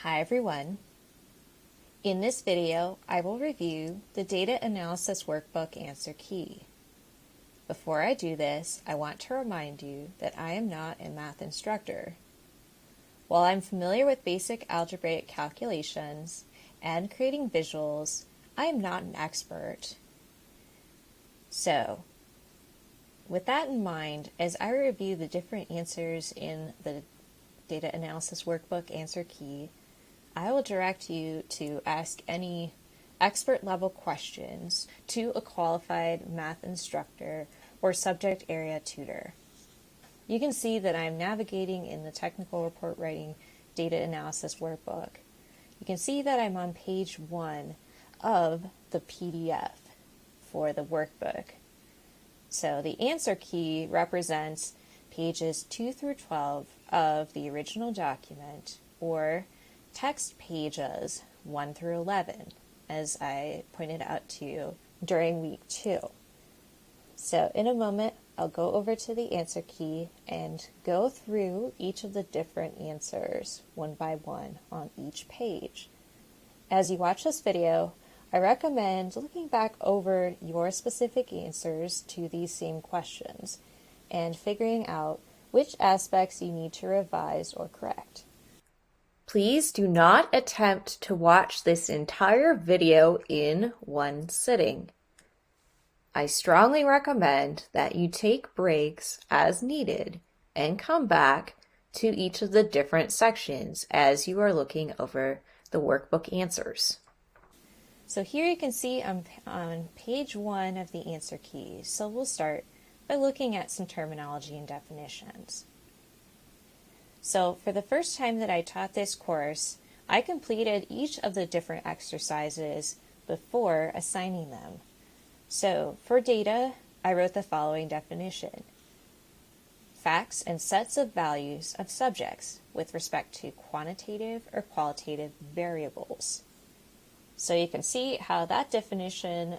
Hi everyone. In this video, I will review the Data Analysis Workbook answer key. Before I do this, I want to remind you that I am not a math instructor. While I'm familiar with basic algebraic calculations and creating visuals, I am not an expert. So, with that in mind, as I review the different answers in the Data Analysis Workbook answer key, I will direct you to ask any expert level questions to a qualified math instructor or subject area tutor. You can see that I'm navigating in the Technical Report Writing Data Analysis Workbook. You can see that I'm on page 1 of the PDF for the workbook. So the answer key represents pages 2 through 12 of the original document, or text pages 1 through 11, as I pointed out to you during week 2. So in a moment, I'll go over to the answer key and go through each of the different answers one by one on each page. As you watch this video, I recommend looking back over your specific answers to these same questions and figuring out which aspects you need to revise or correct. Please do not attempt to watch this entire video in one sitting. I strongly recommend that you take breaks as needed and come back to each of the different sections as you are looking over the workbook answers. So here you can see I'm on page 1 of the answer key. So we'll start by looking at some terminology and definitions. So for the first time that I taught this course, I completed each of the different exercises before assigning them. So for data, I wrote the following definition: facts and sets of values of subjects with respect to quantitative or qualitative variables. So you can see how that definition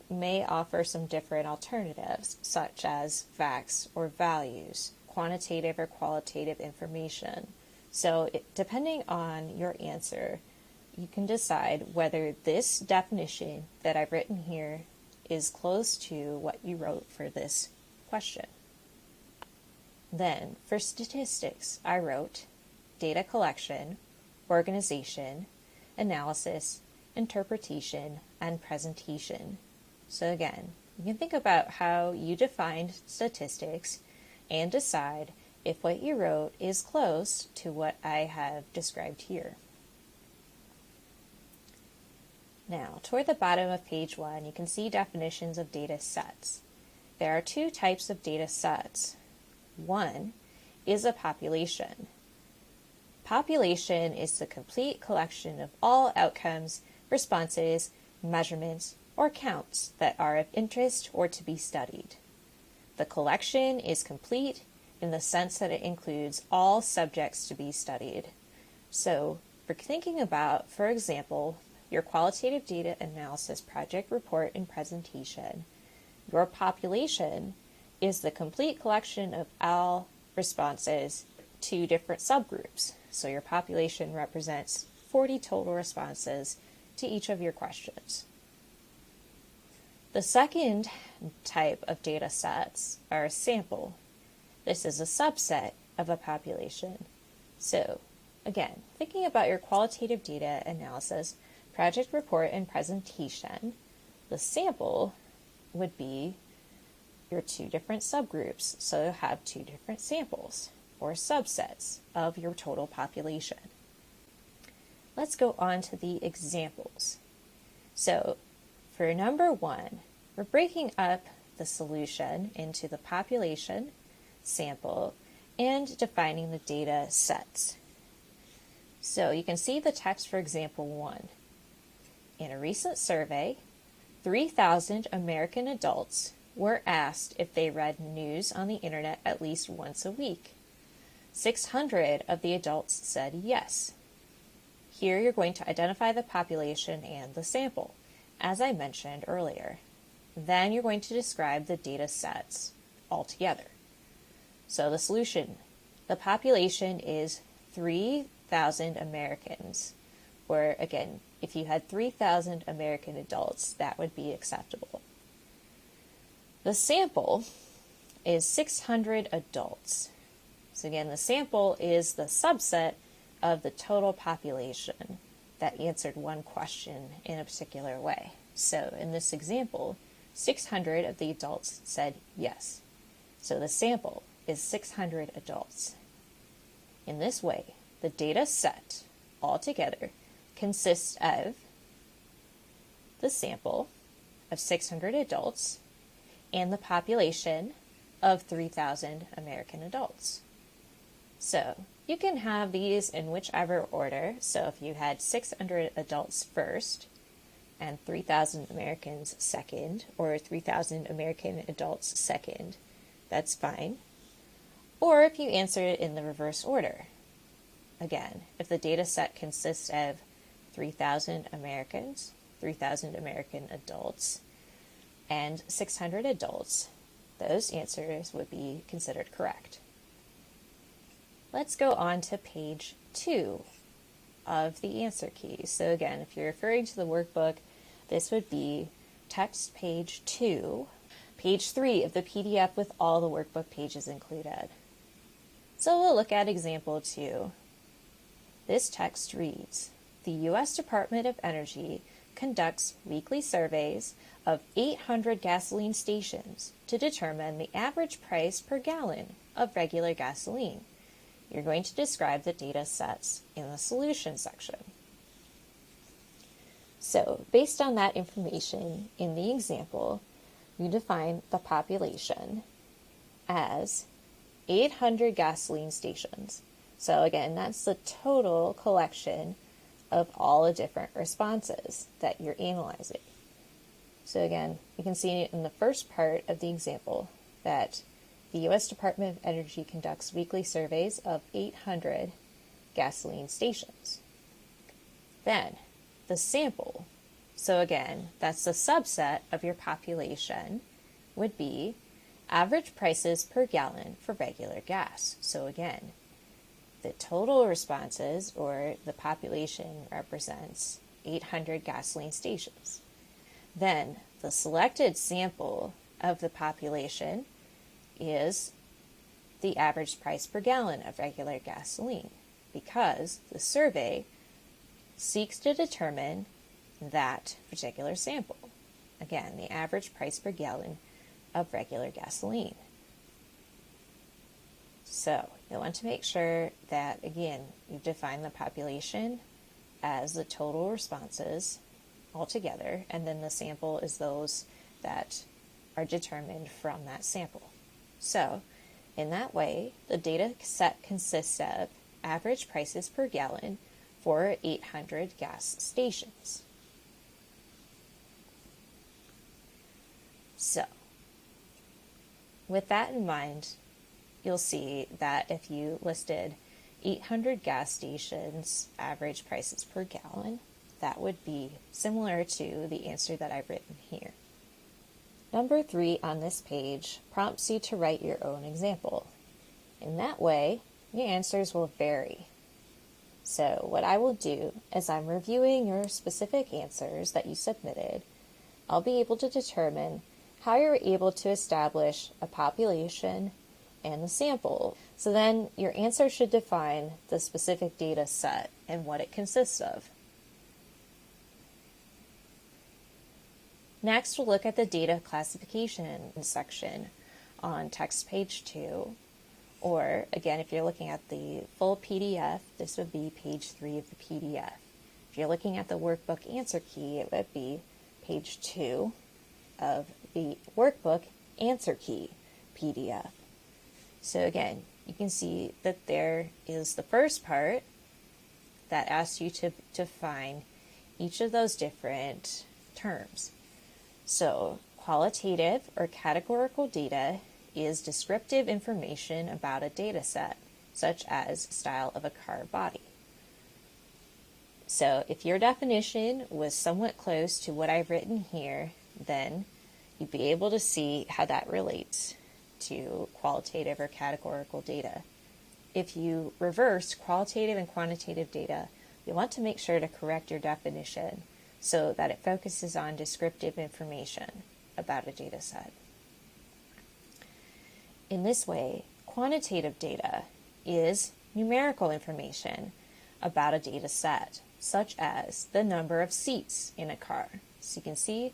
may offer some different alternatives, such as facts or values, quantitative or qualitative information. So depending on your answer, you can decide whether this definition that I've written here is close to what you wrote for this question. Then, for statistics, I wrote data collection, organization, analysis, interpretation, and presentation. So again, you can think about how you defined statistics and decide if what you wrote is close to what I have described here. Now, toward the bottom of page 1, you can see definitions of data sets. There are 2 types of data sets. One is a population. Population is the complete collection of all outcomes, responses, measurements, or counts that are of interest or to be studied. The collection is complete in the sense that it includes all subjects to be studied. So, for thinking about, for example, your qualitative data analysis project report and presentation, your population is the complete collection of all responses to different subgroups. So your population represents 40 total responses to each of your questions. The second type of data sets are a sample. This is a subset of a population. So, again, thinking about your qualitative data analysis, project report, and presentation, the sample would be your 2 different subgroups. So you'll have 2 different samples, or subsets, of your total population. Let's go on to the examples. So, for number 1, we're breaking up the solution into the population, sample, and defining the data sets. So you can see the text for example 1. In a recent survey, 3,000 American adults were asked if they read news on the internet at least once a week. 600 of the adults said yes. Here you're going to identify the population and the sample, as I mentioned earlier. Then you're going to describe the data sets altogether. So the solution, the population is 3 3,000 Americans, or again, if you had 3,000 American adults, that would be acceptable. The sample is 600 adults. So again, the sample is the subset of the total population that answered one question in a particular way. So in this example, 600 of the adults said yes. So the sample is 600 adults. In this way, the data set altogether consists of the sample of 600 adults and the population of 3,000 American adults. So you can have these in whichever order. So if you had 600 adults first and 3,000 Americans second, or 3,000 American adults second, that's fine. Or if you answer it in the reverse order. Again, if the data set consists of 3,000 Americans, 3,000 American adults, and 600 adults, those answers would be considered correct. Let's go on to page 2 of the answer key. So again, if you're referring to the workbook, this would be text page 2, page 3 of the PDF with all the workbook pages included. So we'll look at example 2. This text reads, the U.S. Department of Energy conducts weekly surveys of 800 gasoline stations to determine the average price per gallon of regular gasoline. You're going to describe the data sets in the solution section. So, based on that information in the example, you define the population as 800 gasoline stations. So again, that's the total collection of all the different responses that you're analyzing. So again, you can see in the first part of the example that the U.S. Department of Energy conducts weekly surveys of 800 gasoline stations. Then, the sample, so again, that's the subset of your population, would be average prices per gallon for regular gas. So again, the total responses, or the population, represents 800 gasoline stations. Then, the selected sample of the population is the average price per gallon of regular gasoline, because the survey seeks to determine that particular sample. Again, the average price per gallon of regular gasoline. So you want to make sure that, again, you define the population as the total responses altogether, and then the sample is those that are determined from that sample. So, in that way, the data set consists of average prices per gallon for 800 gas stations. So, with that in mind, you'll see that if you listed 800 gas stations average prices per gallon, that would be similar to the answer that I've written here. Number 3 on this page prompts you to write your own example. In that way, your answers will vary. So what I will do as I'm reviewing your specific answers that you submitted, I'll be able to determine how you're able to establish a population and the sample. So then your answer should define the specific data set and what it consists of. Next, we'll look at the data classification section on text page 2, or again, if you're looking at the full PDF, this would be page 3 of the PDF. If you're looking at the workbook answer key, it would be page 2 of the workbook answer key PDF. So again, you can see that there is the first part that asks you to define each of those different terms. So, qualitative or categorical data is descriptive information about a data set, such as style of a car body. So, if your definition was somewhat close to what I've written here, then you'd be able to see how that relates to qualitative or categorical data. if you reverse qualitative and quantitative data, you want to make sure to correct your definition so that it focuses on descriptive information about a data set. In this way, quantitative data is numerical information about a data set, such as the number of seats in a car. So you can see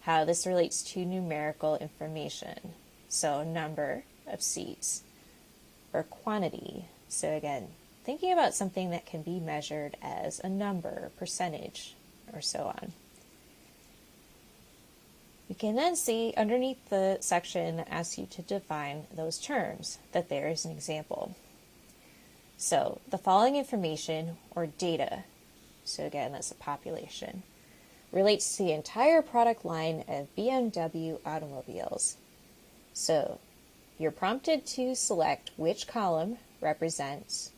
how this relates to numerical information. So number of seats, or quantity. So again, thinking about something that can be measured as a number, percentage, or so on. You can then see underneath the section that asks you to define those terms that there is an example. So the following information or data, so again that's a population, relates to the entire product line of BMW automobiles. So you're prompted to select which column represents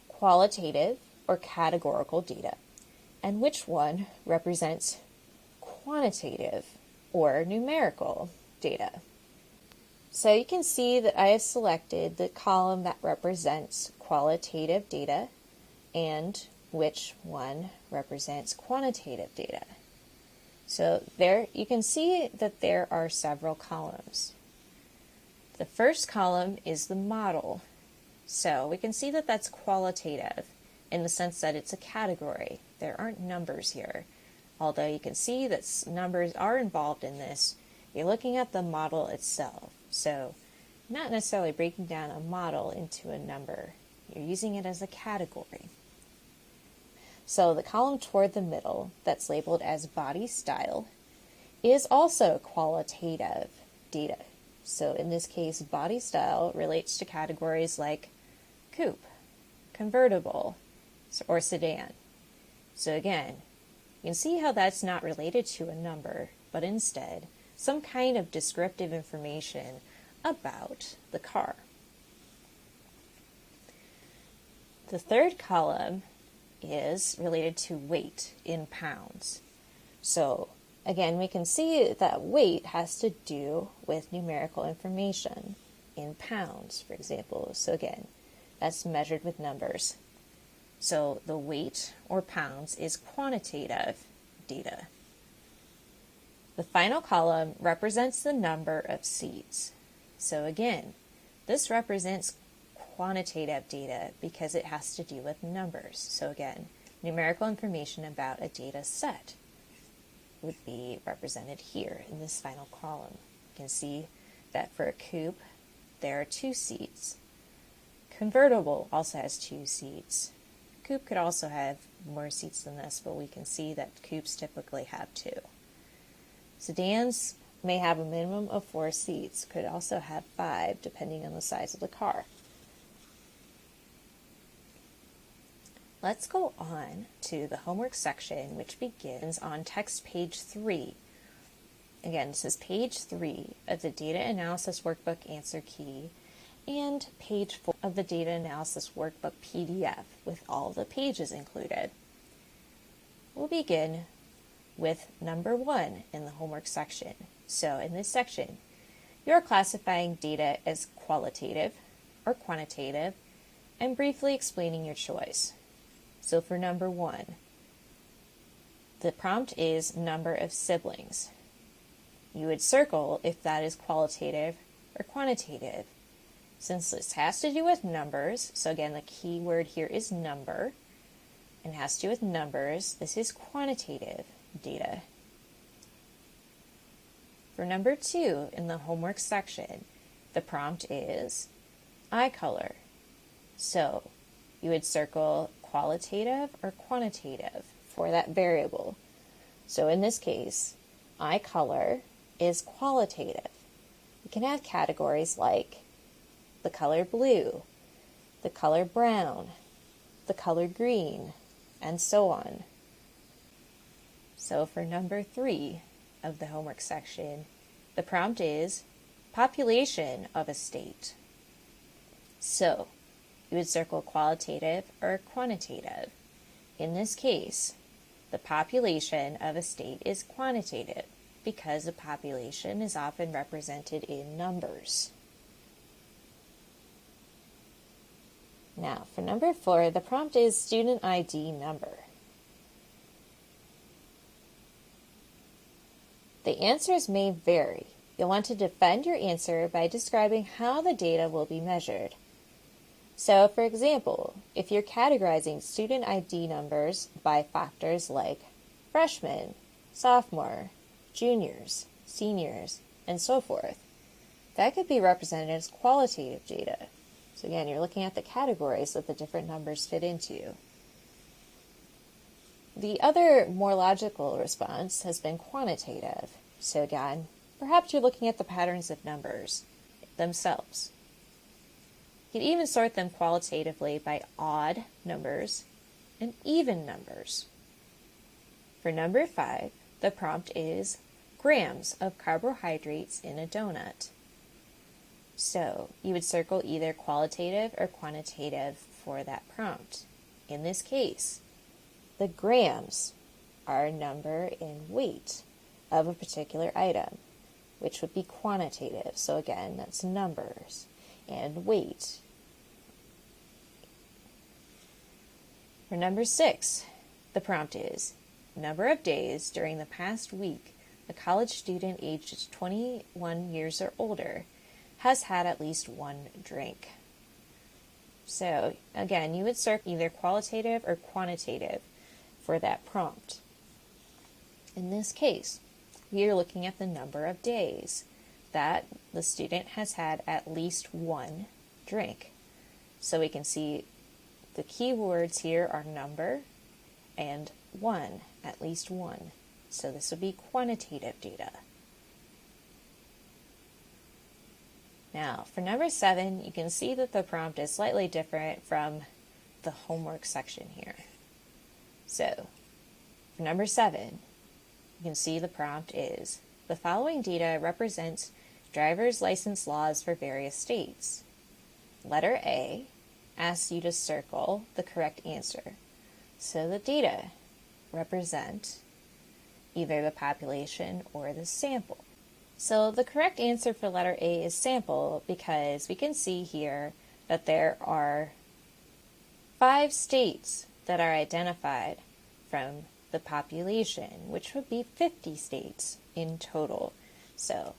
qualitative or categorical data and which one represents quantitative or numerical data. So you can see that I have selected the column that represents qualitative data and which one represents quantitative data. So there you can see that there are several columns. The first column is the model. So we can see that that's qualitative in the sense that it's a category. There aren't numbers here. Although you can see that numbers are involved in this, you're looking at the model itself. So not necessarily breaking down a model into a number. You're using it as a category. So the column toward the middle that's labeled as body style is also qualitative data. So in this case, body style relates to categories like coupe, convertible, or sedan. So again, you can see how that's not related to a number, but instead some kind of descriptive information about the car. The third column is related to weight in pounds. So again, we can see that weight has to do with numerical information in pounds, for example. So again, that's measured with numbers. So the weight or pounds is quantitative data. The final column represents the number of seats. So again, this represents quantitative data because it has to do with numbers. So again, numerical information about a data set would be represented here in this final column. You can see that for a coupe, there are 2 seats. Convertible also has 2 seats. Coupe could also have more seats than this, but we can see that coupes typically have 2. Sedans may have a minimum of 4 seats, could also have 5 depending on the size of the car. Let's go on to the homework section, which begins on text page 3. Again, this is page 3 of the Data Analysis Workbook Answer Key and page 4 of the Data Analysis Workbook PDF with all the pages included. We'll begin with number 1 in the homework section. So in this section, you're classifying data as qualitative or quantitative and briefly explaining your choice. So for number 1, the prompt is number of siblings. You would circle if that is qualitative or quantitative. Since this has to do with numbers, so again the key word here is number, and has to do with numbers, this is quantitative data. For number 2 in the homework section, the prompt is eye color. So you would circle qualitative or quantitative for that variable. So in this case, eye color is qualitative. You can have categories like the color blue, the color brown, the color green, and so on. So for number 3 of the homework section, the prompt is population of a state. So you would circle qualitative or quantitative. In this case, the population of a state is quantitative because the population is often represented in numbers. Now, for number 4, the prompt is student ID number. The answers may vary. You'll want to defend your answer by describing how the data will be measured. So, for example, if you're categorizing student ID numbers by factors like freshmen, sophomore, juniors, seniors, and so forth, that could be represented as qualitative data. So again, you're looking at the categories that the different numbers fit into. The other more logical response has been quantitative. So again, perhaps you're looking at the patterns of numbers themselves. You can even sort them qualitatively by odd numbers and even numbers. For number 5, the prompt is grams of carbohydrates in a donut. So you would circle either qualitative or quantitative for that prompt. In this case, the grams are number and weight of a particular item, which would be quantitative. So again, that's numbers and weight. For number 6, the prompt is number of days during the past week a college student aged 21 years or older has had at least one drink. So again, you would circle either qualitative or quantitative for that prompt. In this case, we are looking at the number of days that the student has had at least one drink. So we can see the key words here are number and one, at least one. So this would be quantitative data. Now, for number 7, you can see that the prompt is slightly different from the homework section here. So, for number 7, you can see the prompt is, the following data represents driver's license laws for various states. Letter A asks you to circle the correct answer. So the data represent either the population or the sample. So the correct answer for letter A is sample because we can see here that there are 5 states that are identified from the population, which would be 50 states in total. So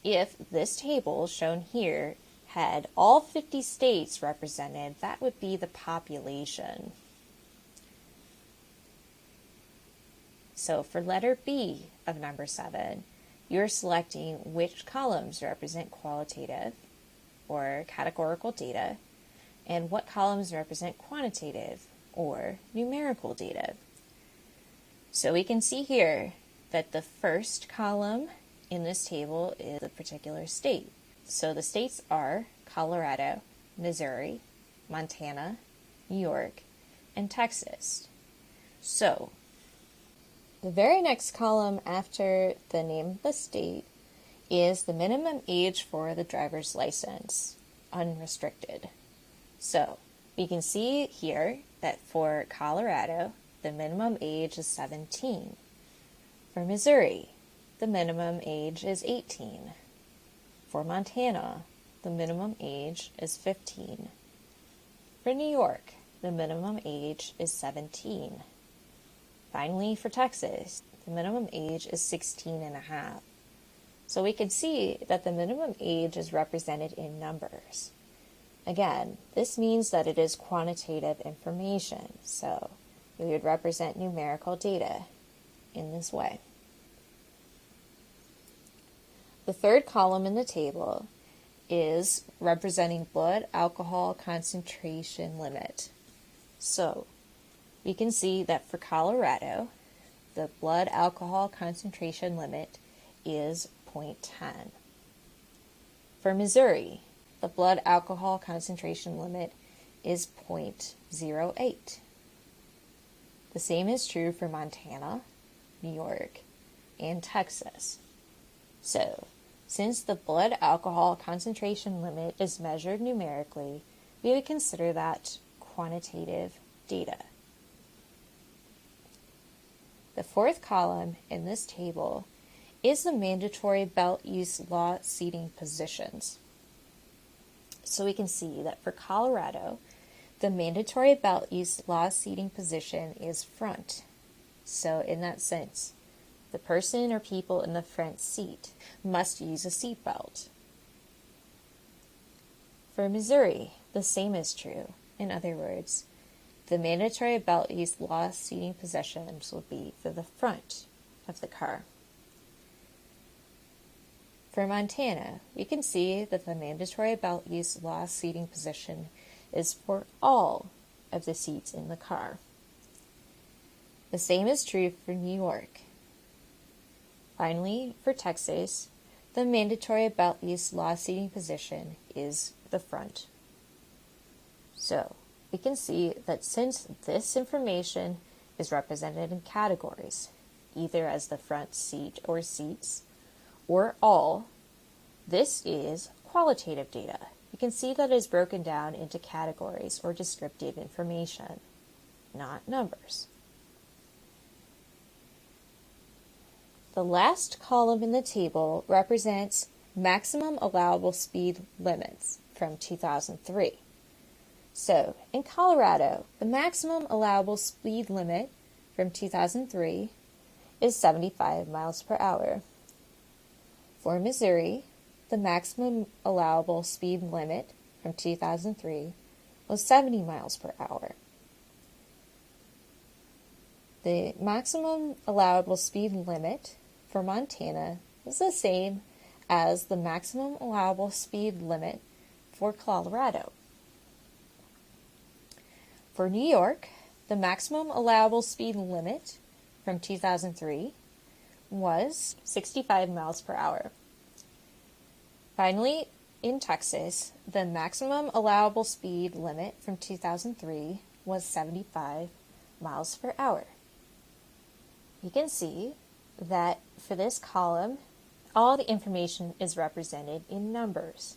if this table shown here had all 50 states represented, that would be the population. So for letter B of number 7, you're selecting which columns represent qualitative or categorical data and what columns represent quantitative or numerical data. So we can see here that the first column in this table is a particular state. So the states are Colorado, Missouri, Montana, New York, and Texas. So the very next column after the name of the state is the minimum age for the driver's license, unrestricted. So we can see here that for Colorado, the minimum age is 17. For Missouri, the minimum age is 18. For Montana, the minimum age is 15. For New York, the minimum age is 17. Finally, for Texas, the minimum age is 16 and a half. So we can see that the minimum age is represented in numbers. Again, this means that it is quantitative information, so we would represent numerical data in this way. The third column in the table is representing blood alcohol concentration limit. So we can see that for Colorado, the blood alcohol concentration limit is 0.10. For Missouri, the blood alcohol concentration limit is 0.08. The same is true for Montana, New York, and Texas. So, since the blood alcohol concentration limit is measured numerically, we would consider that quantitative data. The fourth column in this table is the mandatory belt use law seating positions. So we can see that for Colorado, The mandatory belt use law seating position is front. So in that sense, the person or people in the front seat must use a seatbelt. For Missouri, the same is true. In other words, the mandatory belt use law seating positions will be for the front of the car. For Montana, we can see that the mandatory belt use law seating position is for all of the seats in the car. The same is true for New York. Finally, for Texas, the mandatory belt use law seating position is the front. So, we can see that since this information is represented in categories, either as the front seat or seats, or all, this is qualitative data. You can see that it is broken down into categories or descriptive information, not numbers. The last column in the table represents maximum allowable speed limits from 2003. So, in Colorado, the maximum allowable speed limit from 2003 is 75 miles per hour. For Missouri, the maximum allowable speed limit from 2003 was 70 miles per hour. The maximum allowable speed limit for Montana is the same as the maximum allowable speed limit for Colorado. For New York, the maximum allowable speed limit from 2003 was 65 miles per hour. Finally, in Texas, the maximum allowable speed limit from 2003 was 75 miles per hour. You can see that for this column, all the information is represented in numbers.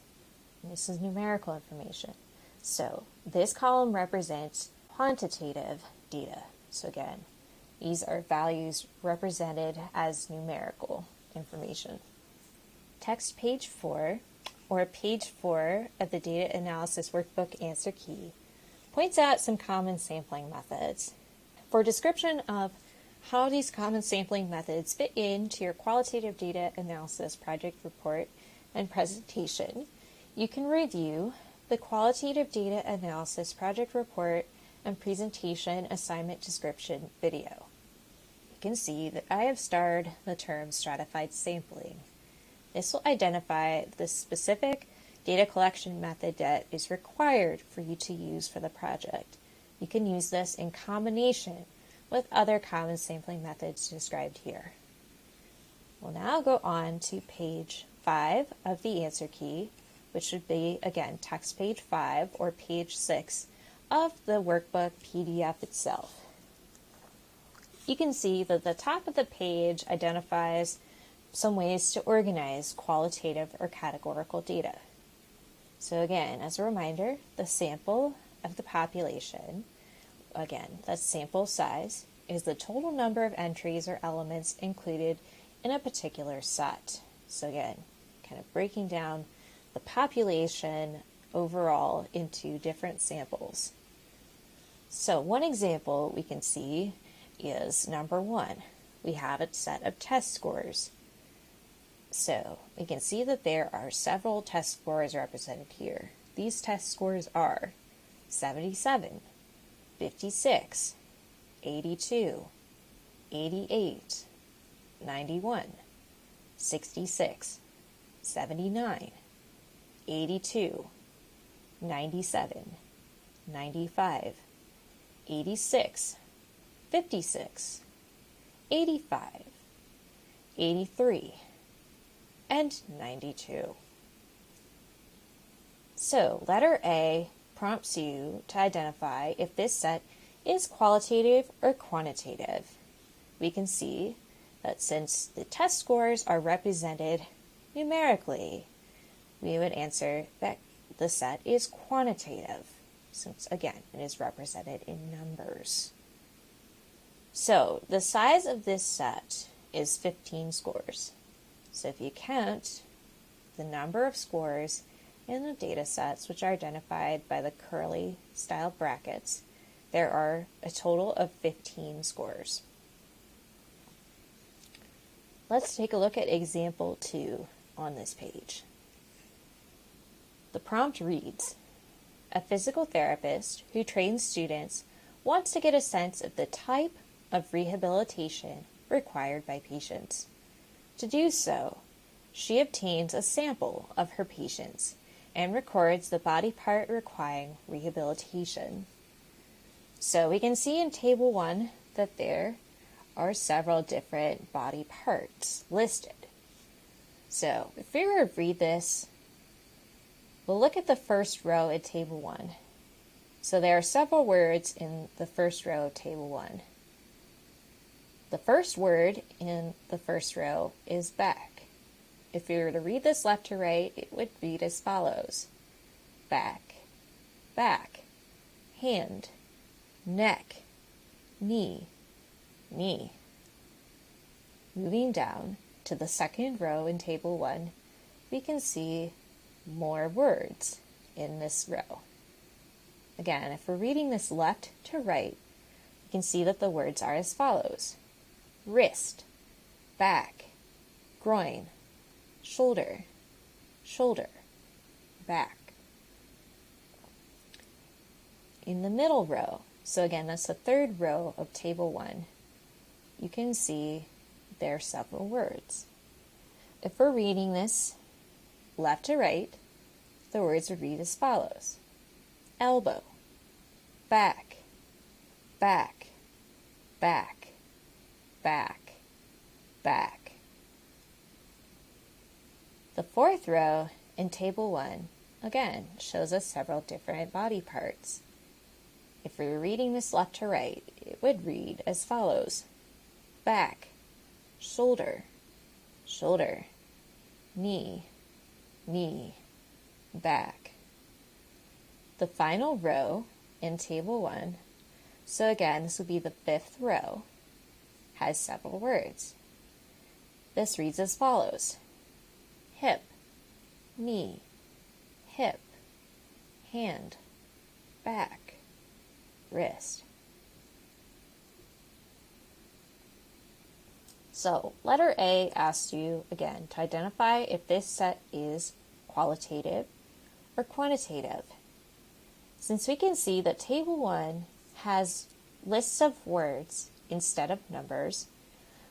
And this is numerical information. So this column represents quantitative data. So again, these are values represented as numerical information. Text page 4, or page 4 of the Data Analysis Workbook Answer Key, points out some common sampling methods. For a description of how these common sampling methods fit into your qualitative data analysis project report and presentation, you can review the Qualitative Data Analysis Project Report and Presentation Assignment Description video. You can see that I have starred the term stratified sampling. This will identify the specific data collection method that is required for you to use for the project. You can use this in combination with other common sampling methods described here. We'll now go on to page 5 of the answer key, which would be, again, text page 5 or page 6 of the workbook PDF itself. You can see that the top of the page identifies some ways to organize qualitative or categorical data. So again, as a reminder, the sample of the population, again, the sample size, is the total number of entries or elements included in a particular set. So again, kind of breaking down the population overall into different samples. So one example we can see is number 1. We have a set of test scores. So we can see that there are several test scores represented here. These test scores are 77, 56, 82, 88, 91, 66, 79, 82, 97, 95, 86, 56, 85, 83, and 92. So, letter A prompts you to identify if this set is qualitative or quantitative. We can see that since the test scores are represented numerically, we would answer that the set is quantitative, since, again, it is represented in numbers. So, the size of this set is 15 scores. So if you count the number of scores in the data sets, which are identified by the curly style brackets, there are a total of 15 scores. Let's take a look at example 2 on this page. The prompt reads, a physical therapist who trains students wants to get a sense of the type of rehabilitation required by patients. To do so, she obtains a sample of her patients and records the body part requiring rehabilitation. So we can see in Table 1 that there are several different body parts listed. So if we were to read this, we'll look at the first row in Table 1. So there are several words in the first row of Table 1. The first word in the first row is back. If we were to read this left to right, it would read as follows. Back, back, hand, neck, knee, knee. Moving down to the second row in Table 1, we can see more words in this row. Again, if we're reading this left to right, we can see that the words are as follows. Wrist, back, groin, shoulder, shoulder, back. In the middle row, so again, that's the third row of Table 1, you can see there are several words. If we're reading this left to right, the words would read as follows. Elbow, back, back, back, back, back. The fourth row in Table 1, again, shows us several different body parts. If we were reading this left to right, it would read as follows. Back, shoulder, shoulder, knee, knee, back. The final row in Table 1, so again, this would be the fifth row, has several words. This reads as follows. Hip, knee, hip, hand, back, wrist. So, letter A asks you, again, to identify if this set is qualitative or quantitative. Since we can see that Table 1 has lists of words instead of numbers,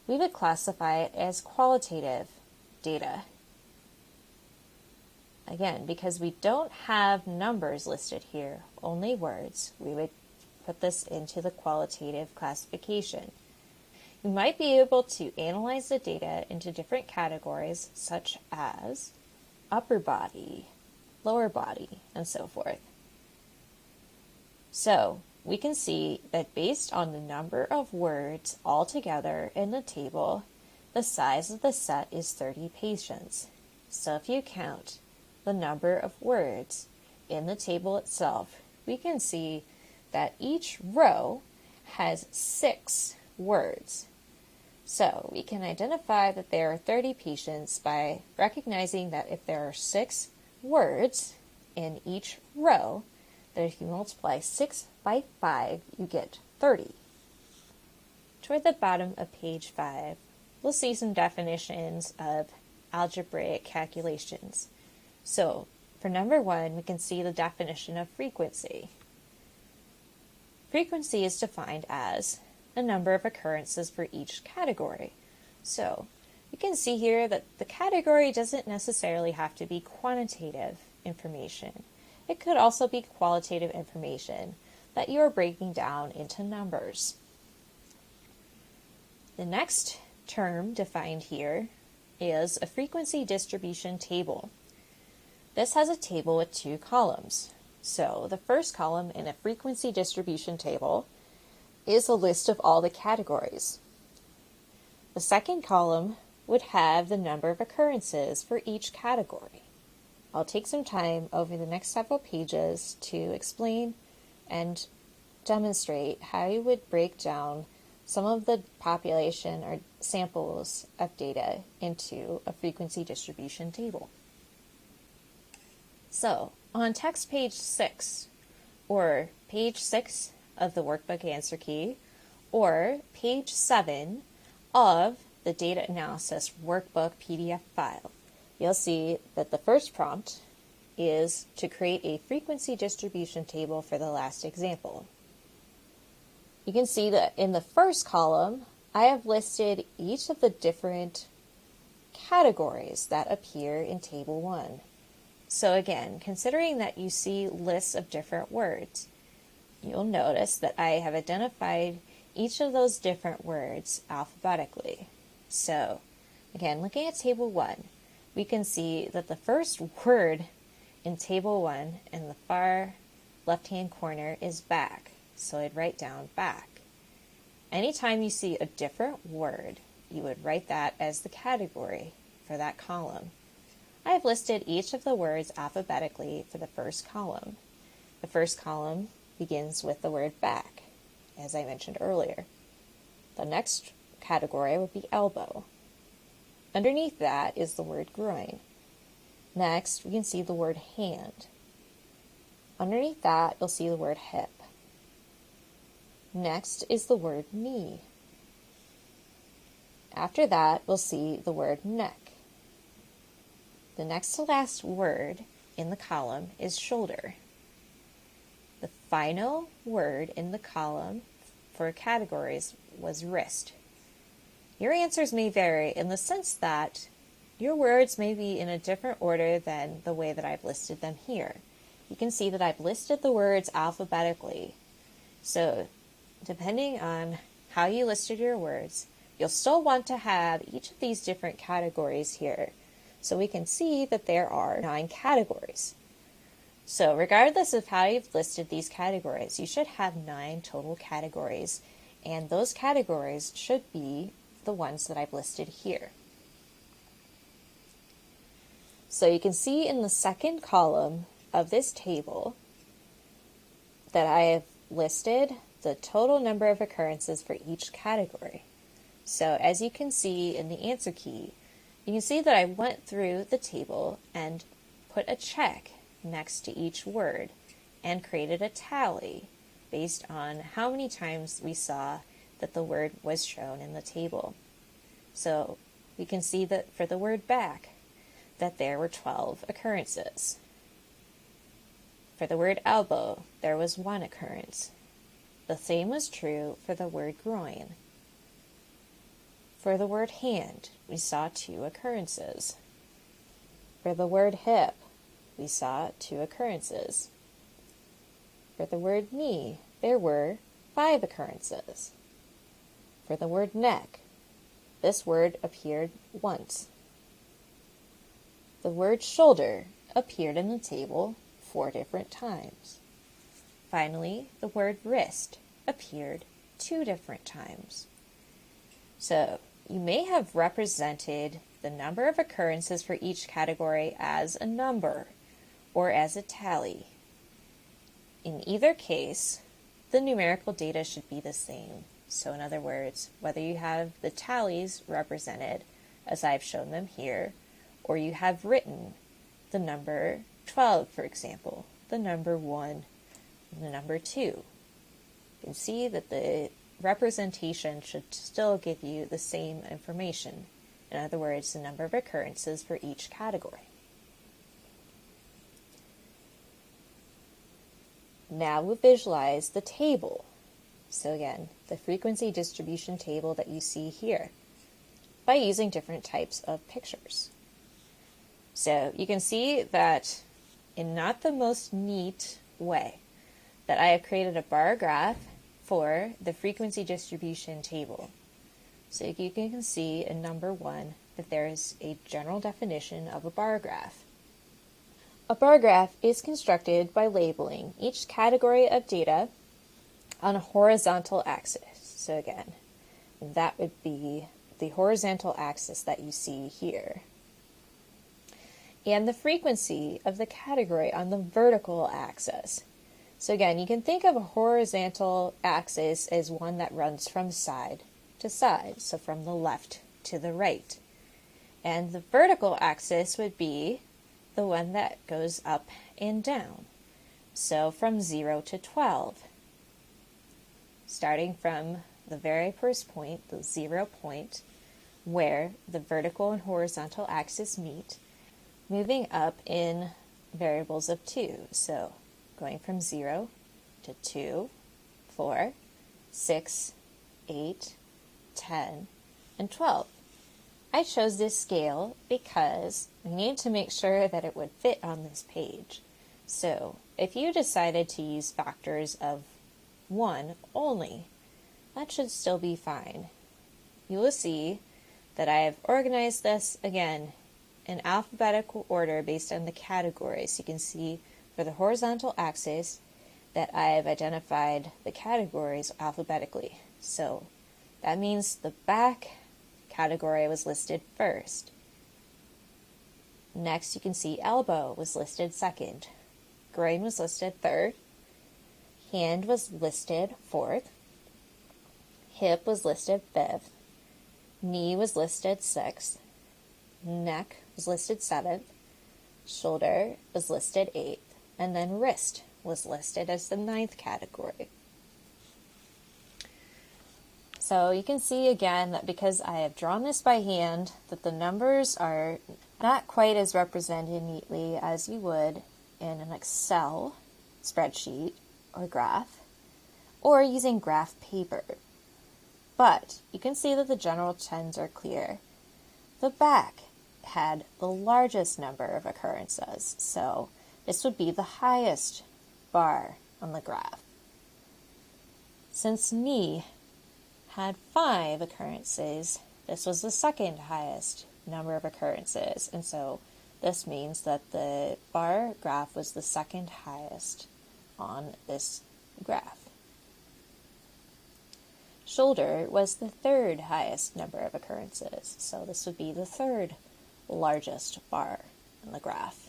we would classify it as qualitative data. Again, because we don't have numbers listed here, only words, we would put this into the qualitative classification. You might be able to analyze the data into different categories such as upper body, lower body, and so forth. So, we can see that based on the number of words altogether in the table, the size of the set is 30 patients. So if you count the number of words in the table itself, we can see that each row has 6 words. So we can identify that there are 30 patients by recognizing that if there are 6 words in each row, that if you multiply 6 by 5, you get 30. Toward the bottom of page 5, we'll see some definitions of algebraic calculations. So, for number 1, we can see the definition of frequency. Frequency is defined as a number of occurrences for each category. So, you can see here that the category doesn't necessarily have to be quantitative information. It could also be qualitative information that you are breaking down into numbers. The next term defined here is a frequency distribution table. This has a table with 2 columns. So the first column in a frequency distribution table is a list of all the categories. The second column would have the number of occurrences for each category. I'll take some time over the next several pages to explain and demonstrate how you would break down some of the population or samples of data into a frequency distribution table. So on text page 6, or page 6 of the workbook answer key, or page 7 of the data analysis workbook PDF file, you'll see that the first prompt is to create a frequency distribution table for the last example. You can see that in the first column, I have listed each of the different categories that appear in Table 1. So again, considering that you see lists of different words, you'll notice that I have identified each of those different words alphabetically. So again, looking at Table 1, we can see that the first word in Table 1 in the far left-hand corner is back. So I'd write down back. Anytime you see a different word, you would write that as the category for that column. I have listed each of the words alphabetically for the first column. The first column begins with the word back, as I mentioned earlier. The next category would be elbow. Underneath that is the word groin. Next, we can see the word hand. Underneath that, you'll see the word hip. Next is the word knee. After that, we'll see the word neck. The next to last word in the column is shoulder. The final word in the column for categories was wrist. Your answers may vary in the sense that your words may be in a different order than the way that I've listed them here. You can see that I've listed the words alphabetically. So depending on how you listed your words, you'll still want to have each of these different categories here. So we can see that there are 9 categories. So regardless of how you've listed these categories, you should have 9 total categories, and those categories should be the ones that I've listed here. So you can see in the second column of this table that I have listed the total number of occurrences for each category. So as you can see in the answer key, you can see that I went through the table and put a check next to each word and created a tally based on how many times we saw that the word was shown in the table. So we can see that for the word back, that there were 12 occurrences. For the word elbow, there was 1 occurrence. The same was true for the word groin. For the word hand, we saw 2 occurrences. For the word hip, we saw 2 occurrences. For the word knee, there were 5 occurrences. For the word neck, this word appeared once. The word shoulder appeared in the table 4 different times. Finally, the word wrist appeared 2 different times. So you may have represented the number of occurrences for each category as a number or as a tally. In either case, the numerical data should be the same. So in other words, whether you have the tallies represented as I've shown them here, or you have written the number 12, for example, the number 1, and the number 2. You can see that the representation should still give you the same information. In other words, the number of occurrences for each category. Now we'll visualize the table. So again, the frequency distribution table that you see here by using different types of pictures. So you can see that in not the most neat way that I have created a bar graph for the frequency distribution table. So you can see in number 1 that there is a general definition of a bar graph. A bar graph is constructed by labeling each category of data on a horizontal axis. So again, that would be the horizontal axis that you see here. And the frequency of the category on the vertical axis. So again, you can think of a horizontal axis as one that runs from side to side, so from the left to the right. And the vertical axis would be the one that goes up and down. So from 0 to 12. Starting from the very first point, the 0 point, where the vertical and horizontal axis meet, moving up in variables of 2. So going from 0 to 2, 4, 6, 8, 10, and 12. I chose this scale because we need to make sure that it would fit on this page. So if you decided to use factors of 1 only, that should still be fine. You will see that I have organized this again in alphabetical order based on the categories. You can see for the horizontal axis that I've identified the categories alphabetically. So that means the back category was listed first. Next, you can see elbow was listed second. Groin was listed third. Hand was listed fourth. Hip was listed fifth. Knee was listed sixth. Neck was listed seventh. Shoulder was listed eighth. And then wrist was listed as the ninth category. So you can see again that because I have drawn this by hand, that the numbers are not quite as represented neatly as you would in an Excel spreadsheet or graph, or using graph paper. But you can see that the general trends are clear. The back had the largest number of occurrences, so this would be the highest bar on the graph. Since knee had 5 occurrences, this was the second highest number of occurrences, and so this means that the bar graph was the second highest on this graph. Shoulder was the third highest number of occurrences, so this would be the third largest bar on the graph.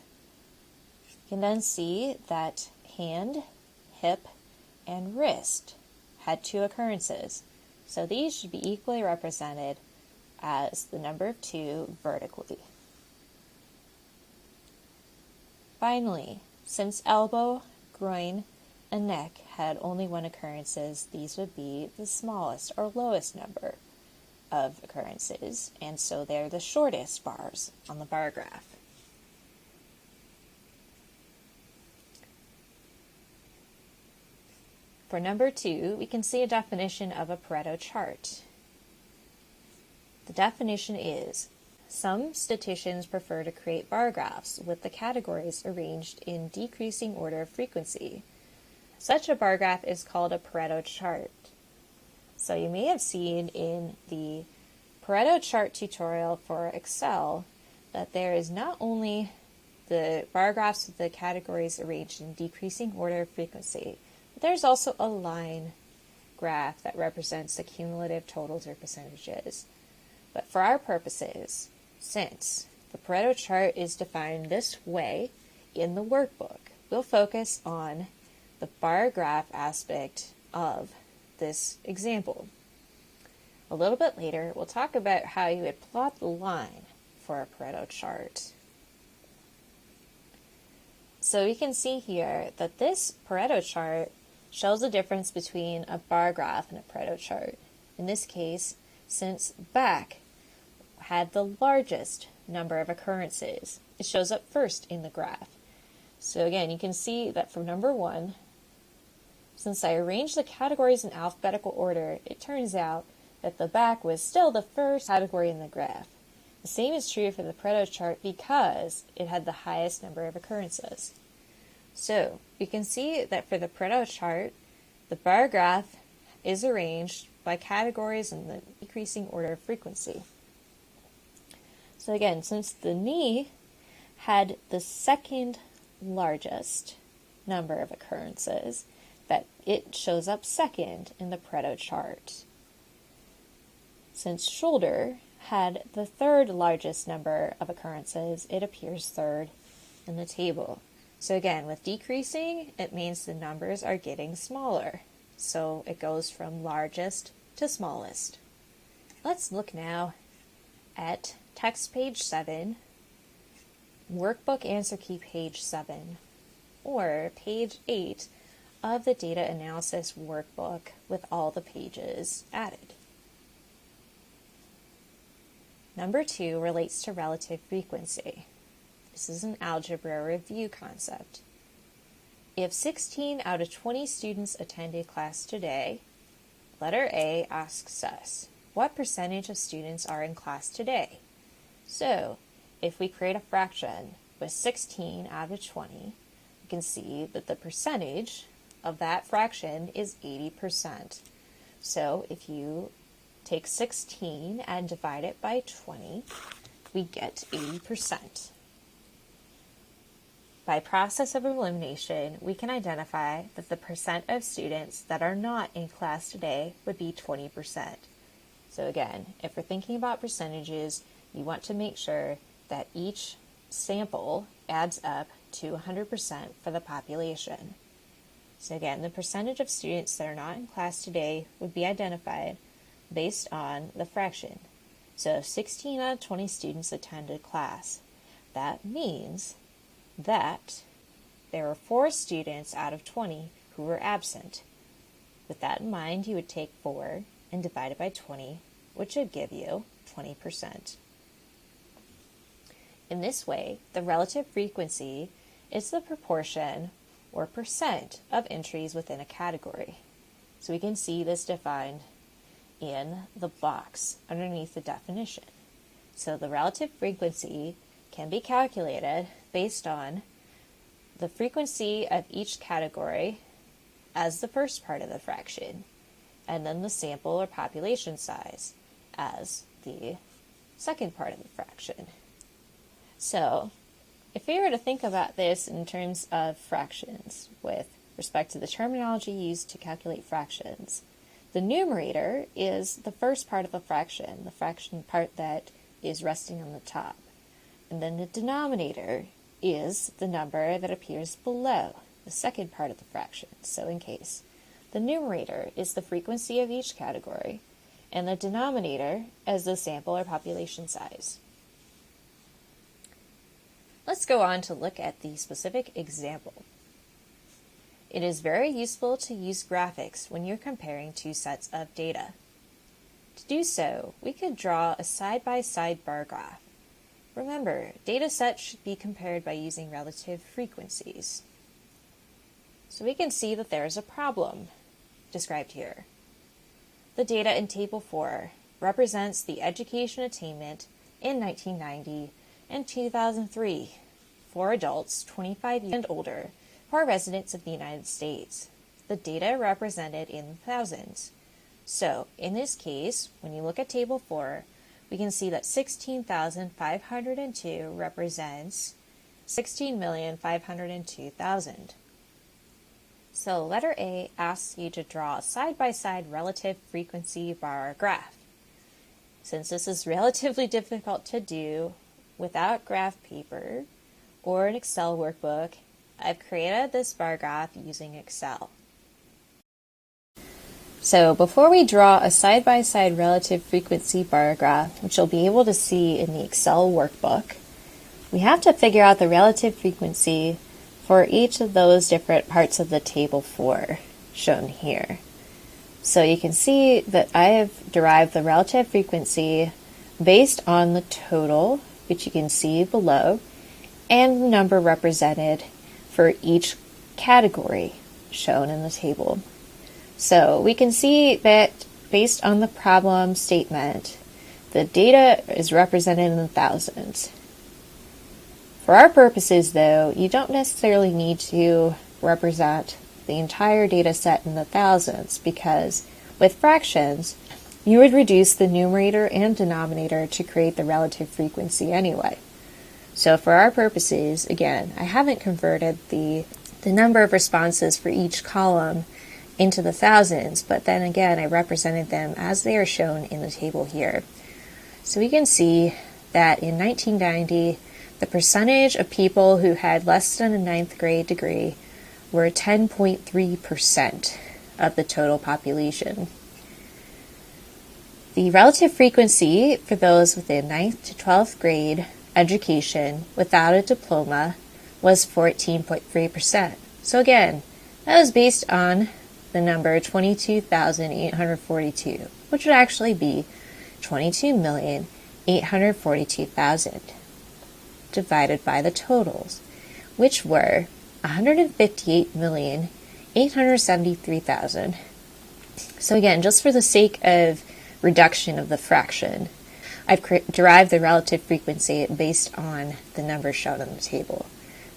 You can then see that hand, hip, and wrist had 2 occurrences, so these should be equally represented as the number of 2 vertically. Finally, since elbow, groin, and neck had only 1 occurrences, these would be the smallest or lowest number of occurrences, and so they're the shortest bars on the bar graph. For number 2, we can see a definition of a Pareto chart. The definition is, some statisticians prefer to create bar graphs with the categories arranged in decreasing order of frequency. Such a bar graph is called a Pareto chart. So you may have seen in the Pareto chart tutorial for Excel that there is not only the bar graphs with the categories arranged in decreasing order of frequency, but there's also a line graph that represents the cumulative totals or percentages. But for our purposes, since the Pareto chart is defined this way in the workbook, we'll focus on the bar graph aspect of this example. A little bit later, we'll talk about how you would plot the line for a Pareto chart. So you can see here that this Pareto chart shows the difference between a bar graph and a Pareto chart. In this case, since back had the largest number of occurrences, it shows up first in the graph. So again, you can see that for number 1, since I arranged the categories in alphabetical order, it turns out that the back was still the first category in the graph. The same is true for the Pareto chart because it had the highest number of occurrences. So we can see that for the Pareto chart, the bar graph is arranged by categories in the decreasing order of frequency. So again, since the knee had the second largest number of occurrences, that it shows up second in the Pareto chart. Since shoulder had the third largest number of occurrences, it appears third in the table. So again, with decreasing, it means the numbers are getting smaller. So it goes from largest to smallest. Let's look now at text page 7 Workbook answer key page 7 or page 8 of the data analysis workbook with all the pages added. Number 2 relates to relative frequency. This is an algebra review concept. If 16 out of 20 students attended class today, letter A asks us, what percentage of students are in class today? So, if we create a fraction with 16 out of 20, we can see that the percentage of that fraction is 80%. So, if you take 16 and divide it by 20, we get 80%. By process of elimination, we can identify that the percent of students that are not in class today would be 20%. So again, if we're thinking about percentages, you want to make sure that each sample adds up to 100% for the population. So again, the percentage of students that are not in class today would be identified based on the fraction. So if 16 out of 20 students attended class, that means that there were 4 students out of 20 who were absent. With that in mind, you would take 4 and divide it by 20, which would give you 20%. In this way, the relative frequency is the proportion or percent of entries within a category. So we can see this defined in the box underneath the definition. So the relative frequency can be calculated based on the frequency of each category as the first part of the fraction, and then the sample or population size as the second part of the fraction. So, if we were to think about this in terms of fractions with respect to the terminology used to calculate fractions, the numerator is the first part of the fraction part that is resting on the top. And then the denominator is the number that appears below, the second part of the fraction. So in case, the numerator is the frequency of each category, and the denominator is the sample or population size. Let's go on to look at the specific example. It is very useful to use graphics when you're comparing two sets of data. To do so, we could draw a side-by-side bar graph. Remember, data sets should be compared by using relative frequencies. So we can see that there is a problem described here. The data in Table 4 represents the education attainment in 1990 and 2003 for adults 25 years and older who are residents of the United States. The data represented in the thousands. So, in this case, when you look at Table 4, we can see that 16,502 represents 16,502,000. So letter A asks you to draw a side-by-side relative frequency bar graph. Since this is relatively difficult to do without graph paper or an Excel workbook, I've created this bar graph using Excel. So before we draw a side-by-side relative frequency bar graph, which you'll be able to see in the Excel workbook, we have to figure out the relative frequency for each of those different parts of the Table 4 shown here. So you can see that I have derived the relative frequency based on the total, which you can see below, and the number represented for each category shown in the table. So we can see that based on the problem statement, the data is represented in the thousands. For our purposes, though, you don't necessarily need to represent the entire data set in the thousands, because with fractions, you would reduce the numerator and denominator to create the relative frequency anyway. So for our purposes, again, I haven't converted the number of responses for each column into the thousands, but then again, I represented them as they are shown in the table here. So we can see that in 1990, the percentage of people who had less than a 9th grade degree were 10.3% of the total population. The relative frequency for those within 9th to 12th grade education without a diploma was 14.3%. So again, that was based on the number 22,842, which would actually be 22,842,000 divided by the totals, which were 158,873,000. So again, just for the sake of reduction of the fraction, I've derived the relative frequency based on the numbers shown on the table.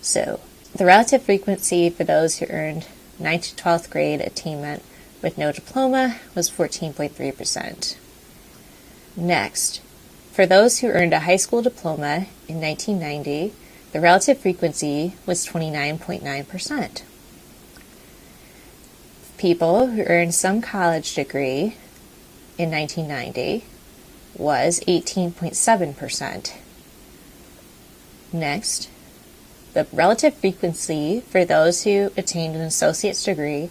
So the relative frequency for those who earned 9th to 12th grade attainment with no diploma was 14.3%. Next, for those who earned a high school diploma in 1990, the relative frequency was 29.9%. People who earned some college degree in 1990 was 18.7%. Next, the relative frequency for those who attained an associate's degree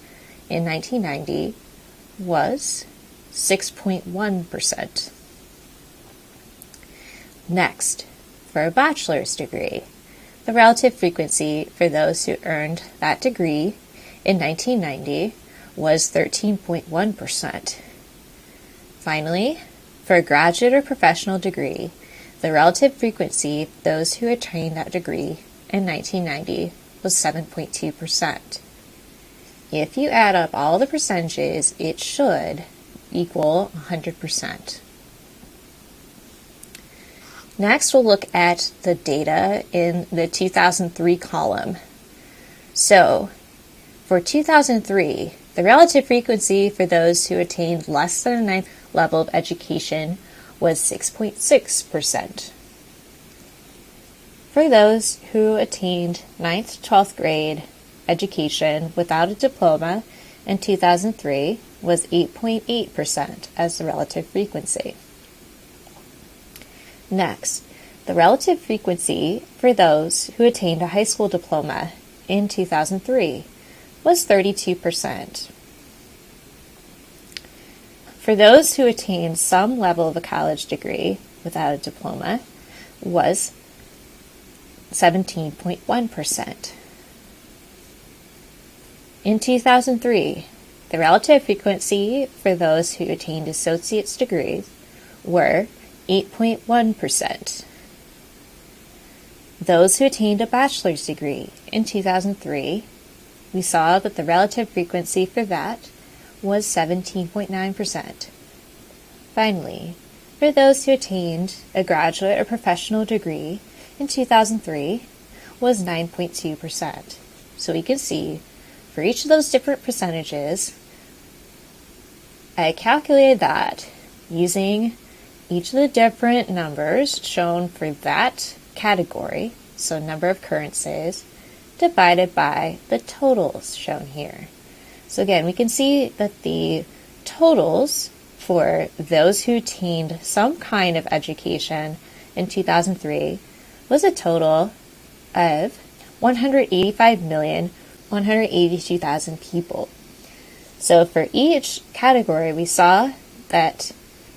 in 1990 was 6.1%. Next, for a bachelor's degree, the relative frequency for those who earned that degree in 1990 was 13.1%. Finally, for a graduate or professional degree, the relative frequency of those who attained that degree in 1990 was 7.2%. If you add up all the percentages, it should equal 100%. Next, we'll look at the data in the 2003 column. So, for 2003, the relative frequency for those who attained less than a ninth level of education was 6.6%. For those who attained 9th to 12th grade education without a diploma in 2003 was 8.8% as the relative frequency. Next, the relative frequency for those who attained a high school diploma in 2003 was 32%. For those who attained some level of a college degree without a diploma was 17.1%. In 2003, the relative frequency for those who attained associate's degrees were 8.1%. Those who attained a bachelor's degree in 2003, we saw that the relative frequency for that was 17.9%. Finally, for those who attained a graduate or professional degree in 2003 was 9.2%. So we can see for each of those different percentages, I calculated that using each of the different numbers shown for that category, so number of occurrences, divided by the totals shown here. So again, we can see that the totals for those who attained some kind of education in 2003 was a total of 185,182,000 people. So for each category, we saw that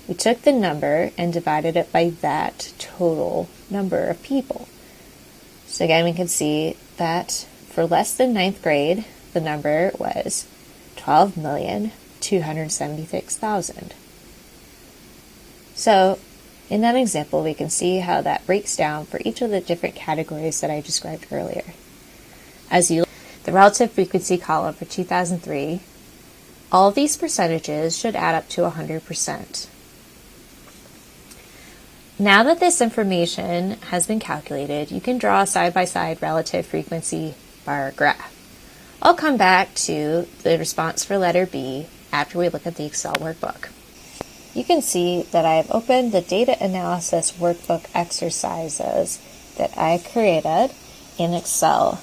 we took the number and divided it by that total number of people. So again, we can see that for less than 9th grade, the number was 12,276,000. So in that example, we can see how that breaks down for each of the different categories that I described earlier. As you look at the relative frequency column for 2003, all of these percentages should add up to 100%. Now that this information has been calculated, you can draw a side-by-side relative frequency bar graph. I'll come back to the response for letter B after we look at the Excel workbook. You can see that I have opened the data analysis workbook exercises that I created in Excel.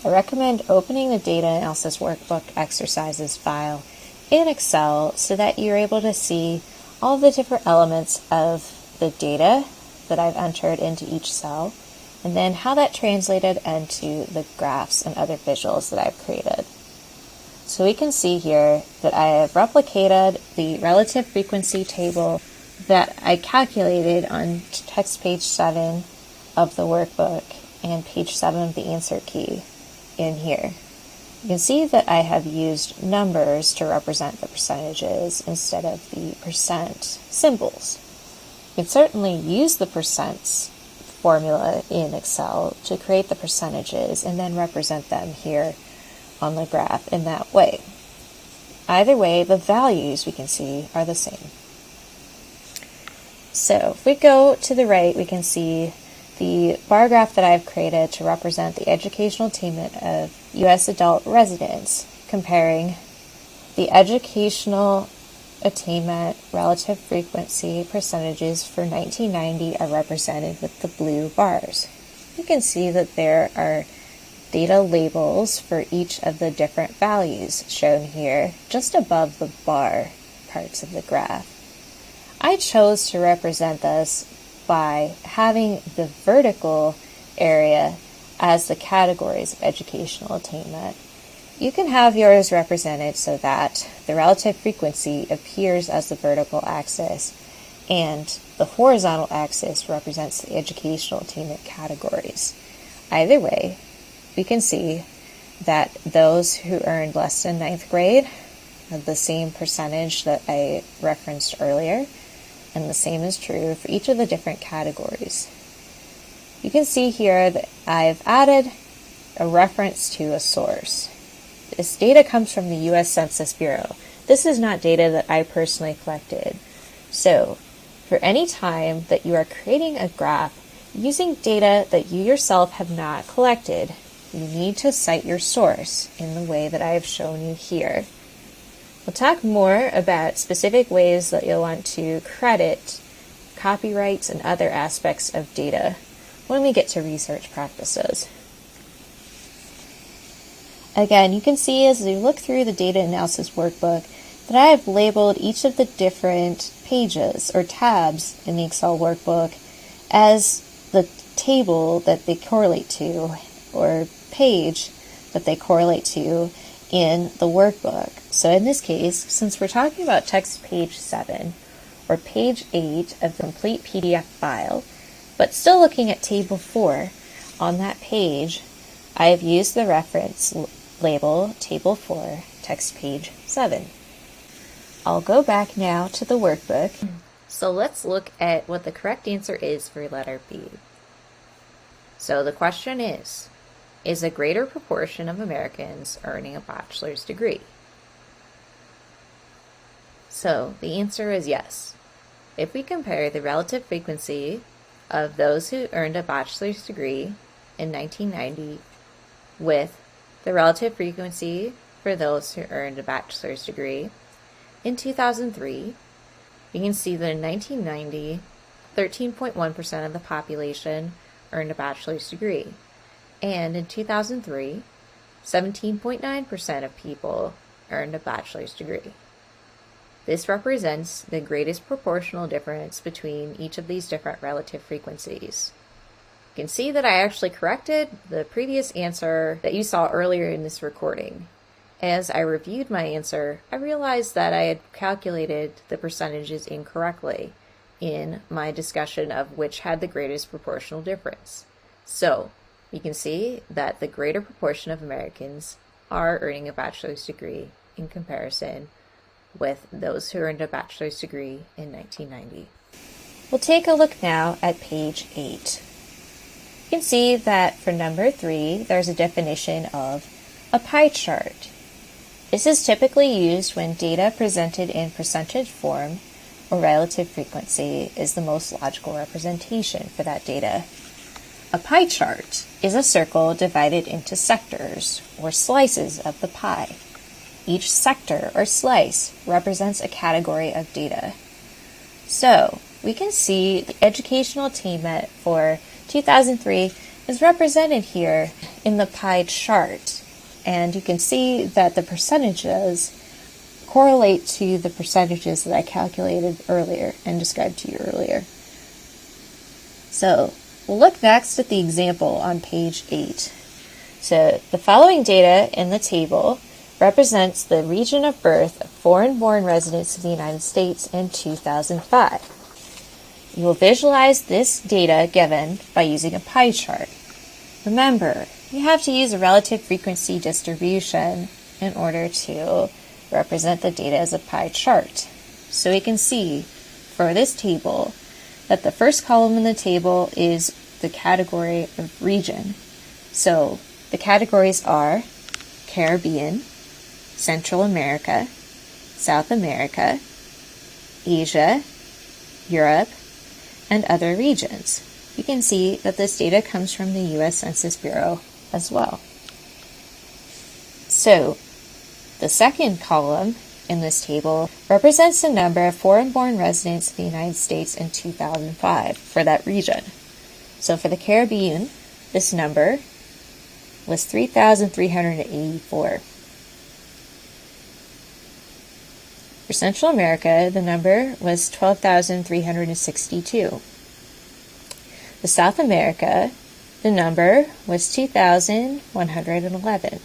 I recommend opening the data analysis workbook exercises file in Excel so that you're able to see all the different elements of the data that I've entered into each cell, and then how that translated into the graphs and other visuals that I've created. So we can see here that I have replicated the relative frequency table that I calculated on text page 7 of the workbook and page 7 of the answer key in here. You can see that I have used numbers to represent the percentages instead of the percent symbols. You can certainly use the percents formula in Excel to create the percentages and then represent them here on the graph in that way. Either way, the values we can see are the same. So if we go to the right, we can see the bar graph that I've created to represent the educational attainment of U.S. adult residents, comparing the educational attainment relative frequency percentages for 1990 are represented with the blue bars. You can see that there are data labels for each of the different values shown here just above the bar parts of the graph. I chose to represent this by having the vertical area as the categories of educational attainment. You can have yours represented so that the relative frequency appears as the vertical axis and the horizontal axis represents the educational attainment categories. Either way, we can see that those who earned less than 9th grade have the same percentage that I referenced earlier, and the same is true for each of the different categories. You can see here that I've added a reference to a source. This data comes from the U.S. Census Bureau. This is not data that I personally collected. So, for any time that you are creating a graph using data that you yourself have not collected, you need to cite your source in the way that I have shown you here. We'll talk more about specific ways that you'll want to credit copyrights and other aspects of data when we get to research practices. Again, you can see as you look through the data analysis workbook that I have labeled each of the different pages or tabs in the Excel workbook as the table that they correlate to or page that they correlate to in the workbook. So in this case, since we're talking about text page 7 or page 8 of the complete PDF file, but still looking at table 4 on that page, I have used the reference label table 4, text page 7. I'll go back now to the workbook. So let's look at what the correct answer is for letter B. So the question is a greater proportion of Americans earning a bachelor's degree? So the answer is yes. If we compare the relative frequency of those who earned a bachelor's degree in 1990 with the relative frequency for those who earned a bachelor's degree in 2003, you can see that in 1990, 13.1% of the population earned a bachelor's degree. And in 2003, 17.9% of people earned a bachelor's degree. This represents the greatest proportional difference between each of these different relative frequencies. You can see that I actually corrected the previous answer that you saw earlier in this recording. As I reviewed my answer, I realized that I had calculated the percentages incorrectly in my discussion of which had the greatest proportional difference. So, you can see that the greater proportion of Americans are earning a bachelor's degree in comparison with those who earned a bachelor's degree in 1990. We'll take a look now at page 8. You can see that for number 3, there's a definition of a pie chart. This is typically used when data presented in percentage form or relative frequency is the most logical representation for that data. A pie chart is a circle divided into sectors or slices of the pie. Each sector or slice represents a category of data. So, we can see the educational attainment for 2003 is represented here in the pie chart. And you can see that the percentages correlate to the percentages that I calculated earlier and described to you earlier. So, we'll look next at the example on page 8. So, the following data in the table represents the region of birth of foreign-born residents of the United States in 2005. you will visualize this data given by using a pie chart. Remember, you have to use a relative frequency distribution in order to represent the data as a pie chart. So we can see for this table that the first column in the table is the category of region. So the categories are Caribbean, Central America, South America, Asia, Europe, and other regions. You can see that this data comes from the U.S. Census Bureau as well. So the second column in this table represents the number of foreign-born residents of the United States in 2005 for that region. So for the Caribbean, this number was 3,384. For Central America, the number was 12,362. For South America, the number was 2,111.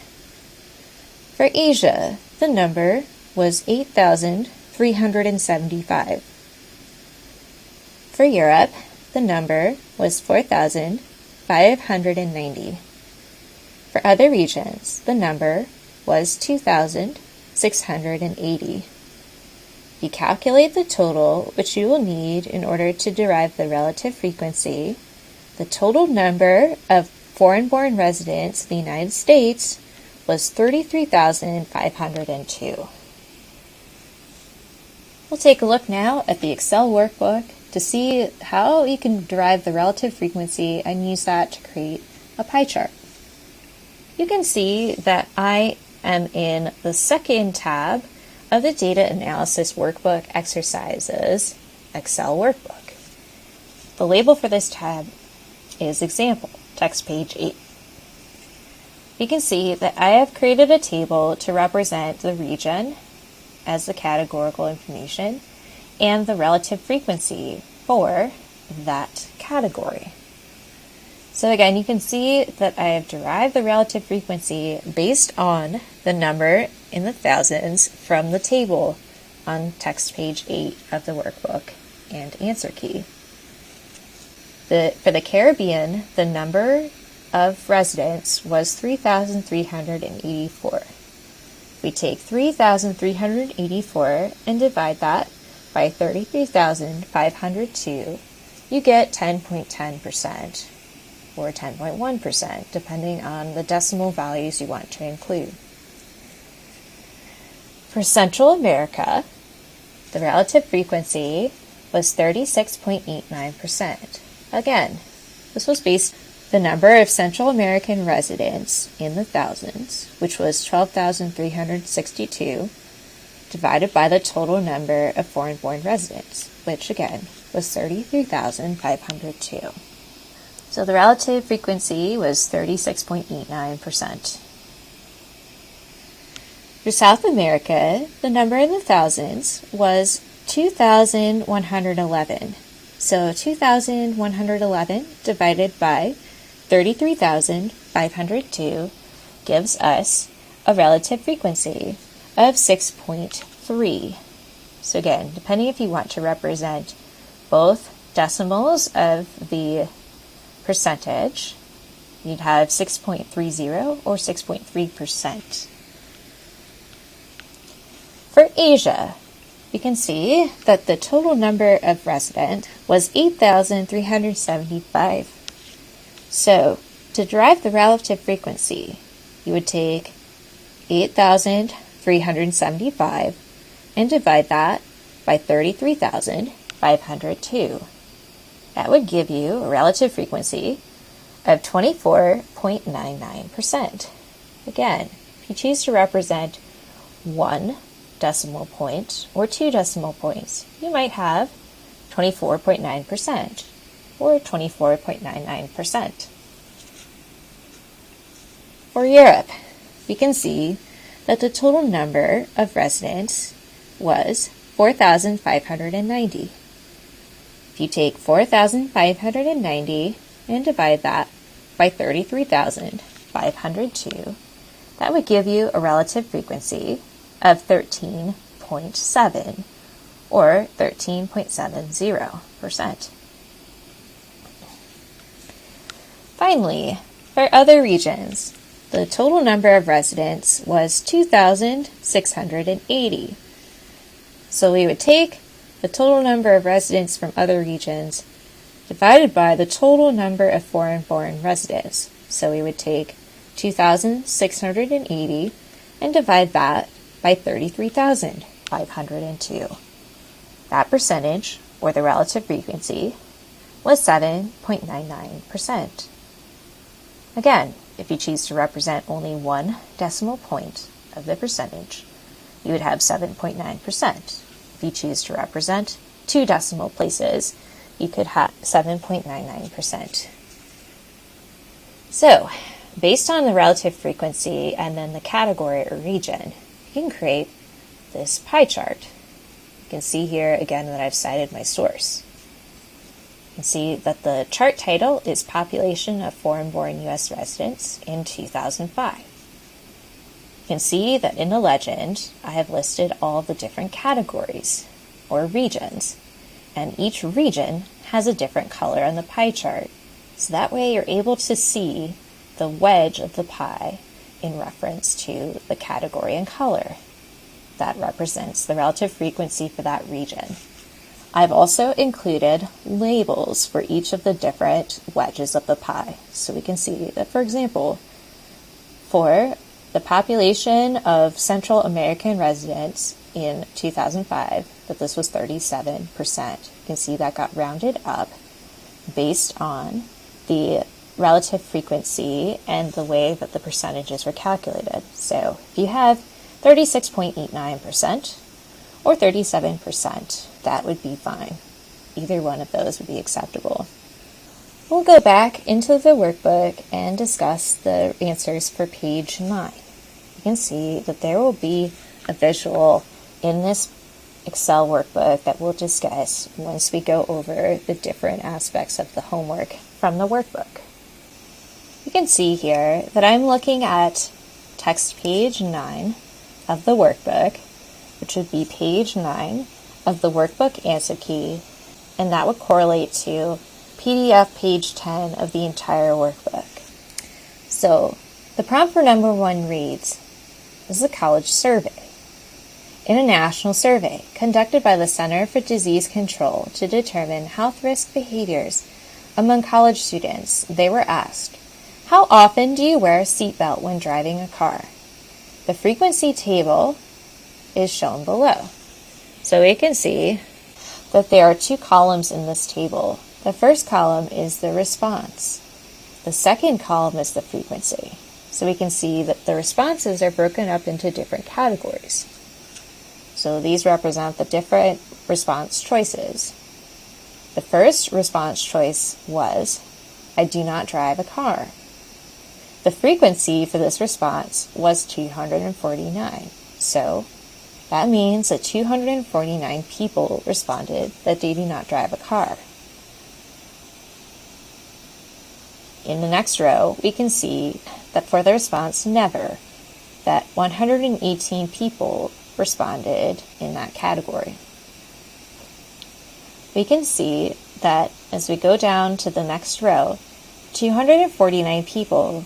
For Asia, the number was 8,375. For Europe, the number was 4,590. For other regions, the number was 2,680. You calculate the total, which you will need in order to derive the relative frequency. The total number of foreign-born residents in the United States was 33,502. We'll take a look now at the Excel workbook to see how you can derive the relative frequency and use that to create a pie chart. You can see that I am in the second tab of the Data Analysis Workbook Exercises Excel Workbook. The label for this tab is Example, text page 8. You can see that I have created a table to represent the region as the categorical information and the relative frequency for that category. So again, you can see that I have derived the relative frequency based on the number in the thousands from the table on text page 8 of the workbook and answer key. For the Caribbean, the number of residents was 3,384. We take 3,384 and divide that by 33,502, you get 10.10%. or 10.1%, depending on the decimal values you want to include. For Central America, the relative frequency was 36.89%. Again, this was based on the number of Central American residents in the thousands, which was 12,362, divided by the total number of foreign-born residents, which again was 33,502. So the relative frequency was 36.89%. For South America, the number in the thousands was 2,111. So 2,111 divided by 33,502 gives us a relative frequency of 6.3. So again, depending if you want to represent both decimals of the percentage, you'd have 6.30 or 6.3%. For Asia, you can see that the total number of residents was 8,375. So, to derive the relative frequency, you would take 8,375 and divide that by 33,502. That would give you a relative frequency of 24.99%. Again, if you choose to represent one decimal point or two decimal points, you might have 24.9% or 24.99%. For Europe, we can see that the total number of residents was 4,590. If you take 4,590 and divide that by 33,502, that would give you a relative frequency of 13.7 or 13.70%. Finally, for other regions, the total number of residents was 2,680. So we would take the total number of residents from other regions divided by the total number of foreign-born residents. So we would take 2,680 and divide that by 33,502. That percentage, or the relative frequency, was 7.99%. Again, if you choose to represent only one decimal point of the percentage, you would have 7.9%. If you choose to represent two decimal places, you could have 7.99%. So, based on the relative frequency and then the category or region, you can create this pie chart. You can see here again that I've cited my source. You can see that the chart title is Population of Foreign-Born U.S. Residents in 2005. You can see that in the legend, I have listed all the different categories or regions, and each region has a different color on the pie chart. So that way you're able to see the wedge of the pie in reference to the category and color that represents the relative frequency for that region. I've also included labels for each of the different wedges of the pie. So we can see that, for example, for the population of Central American residents in 2005, that this was 37%. You can see that got rounded up based on the relative frequency and the way that the percentages were calculated. So if you have 36.89% or 37%, that would be fine. Either one of those would be acceptable. We'll go back into the workbook and discuss the answers for page 9. You can see that there will be a visual in this Excel workbook that we'll discuss once we go over the different aspects of the homework from the workbook. You can see here that I'm looking at text page 9 of the workbook, which would be page 9 of the workbook answer key, and that would correlate to PDF page 10 of the entire workbook. So the prompt for number 1 reads, "This is a college survey. In a national survey conducted by the Center for Disease Control to determine health risk behaviors among college students, they were asked, how often do you wear a seatbelt when driving a car? The frequency table is shown below." So we can see that there are 2 columns in this table. The first column is the response. The second column is the frequency. So we can see that the responses are broken up into different categories. So these represent the different response choices. The first response choice was, "I do not drive a car." The frequency for this response was 249. So that means that 249 people responded that they do not drive a car. In the next row, we can see that for the response never, that 118 people responded in that category. We can see that as we go down to the next row, 249 people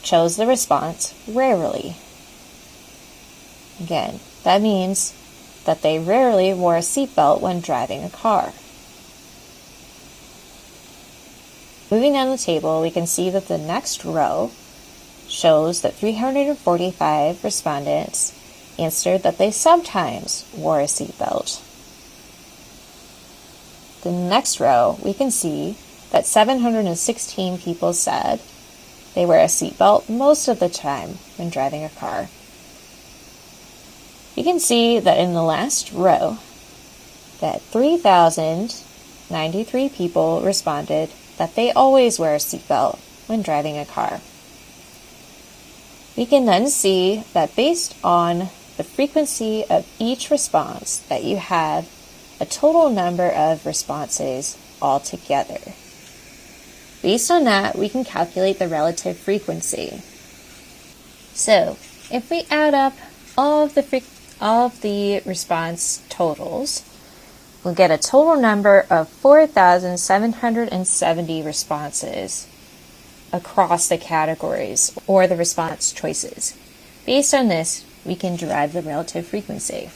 chose the response rarely. Again, that means that they rarely wore a seatbelt when driving a car. Moving down the table, we can see that the next row shows that 345 respondents answered that they sometimes wore a seatbelt. The next row, we can see that 716 people said they wear a seatbelt most of the time when driving a car. You can see that in the last row, that 3,093 people responded that they always wear a seatbelt when driving a car. We can then see that based on the frequency of each response, that you have a total number of responses altogether. Based on that, we can calculate the relative frequency. So, if we add up all of the response totals, we'll get a total number of 4,770 responses. across the categories or the response choices. Based on this, we can derive the relative frequency.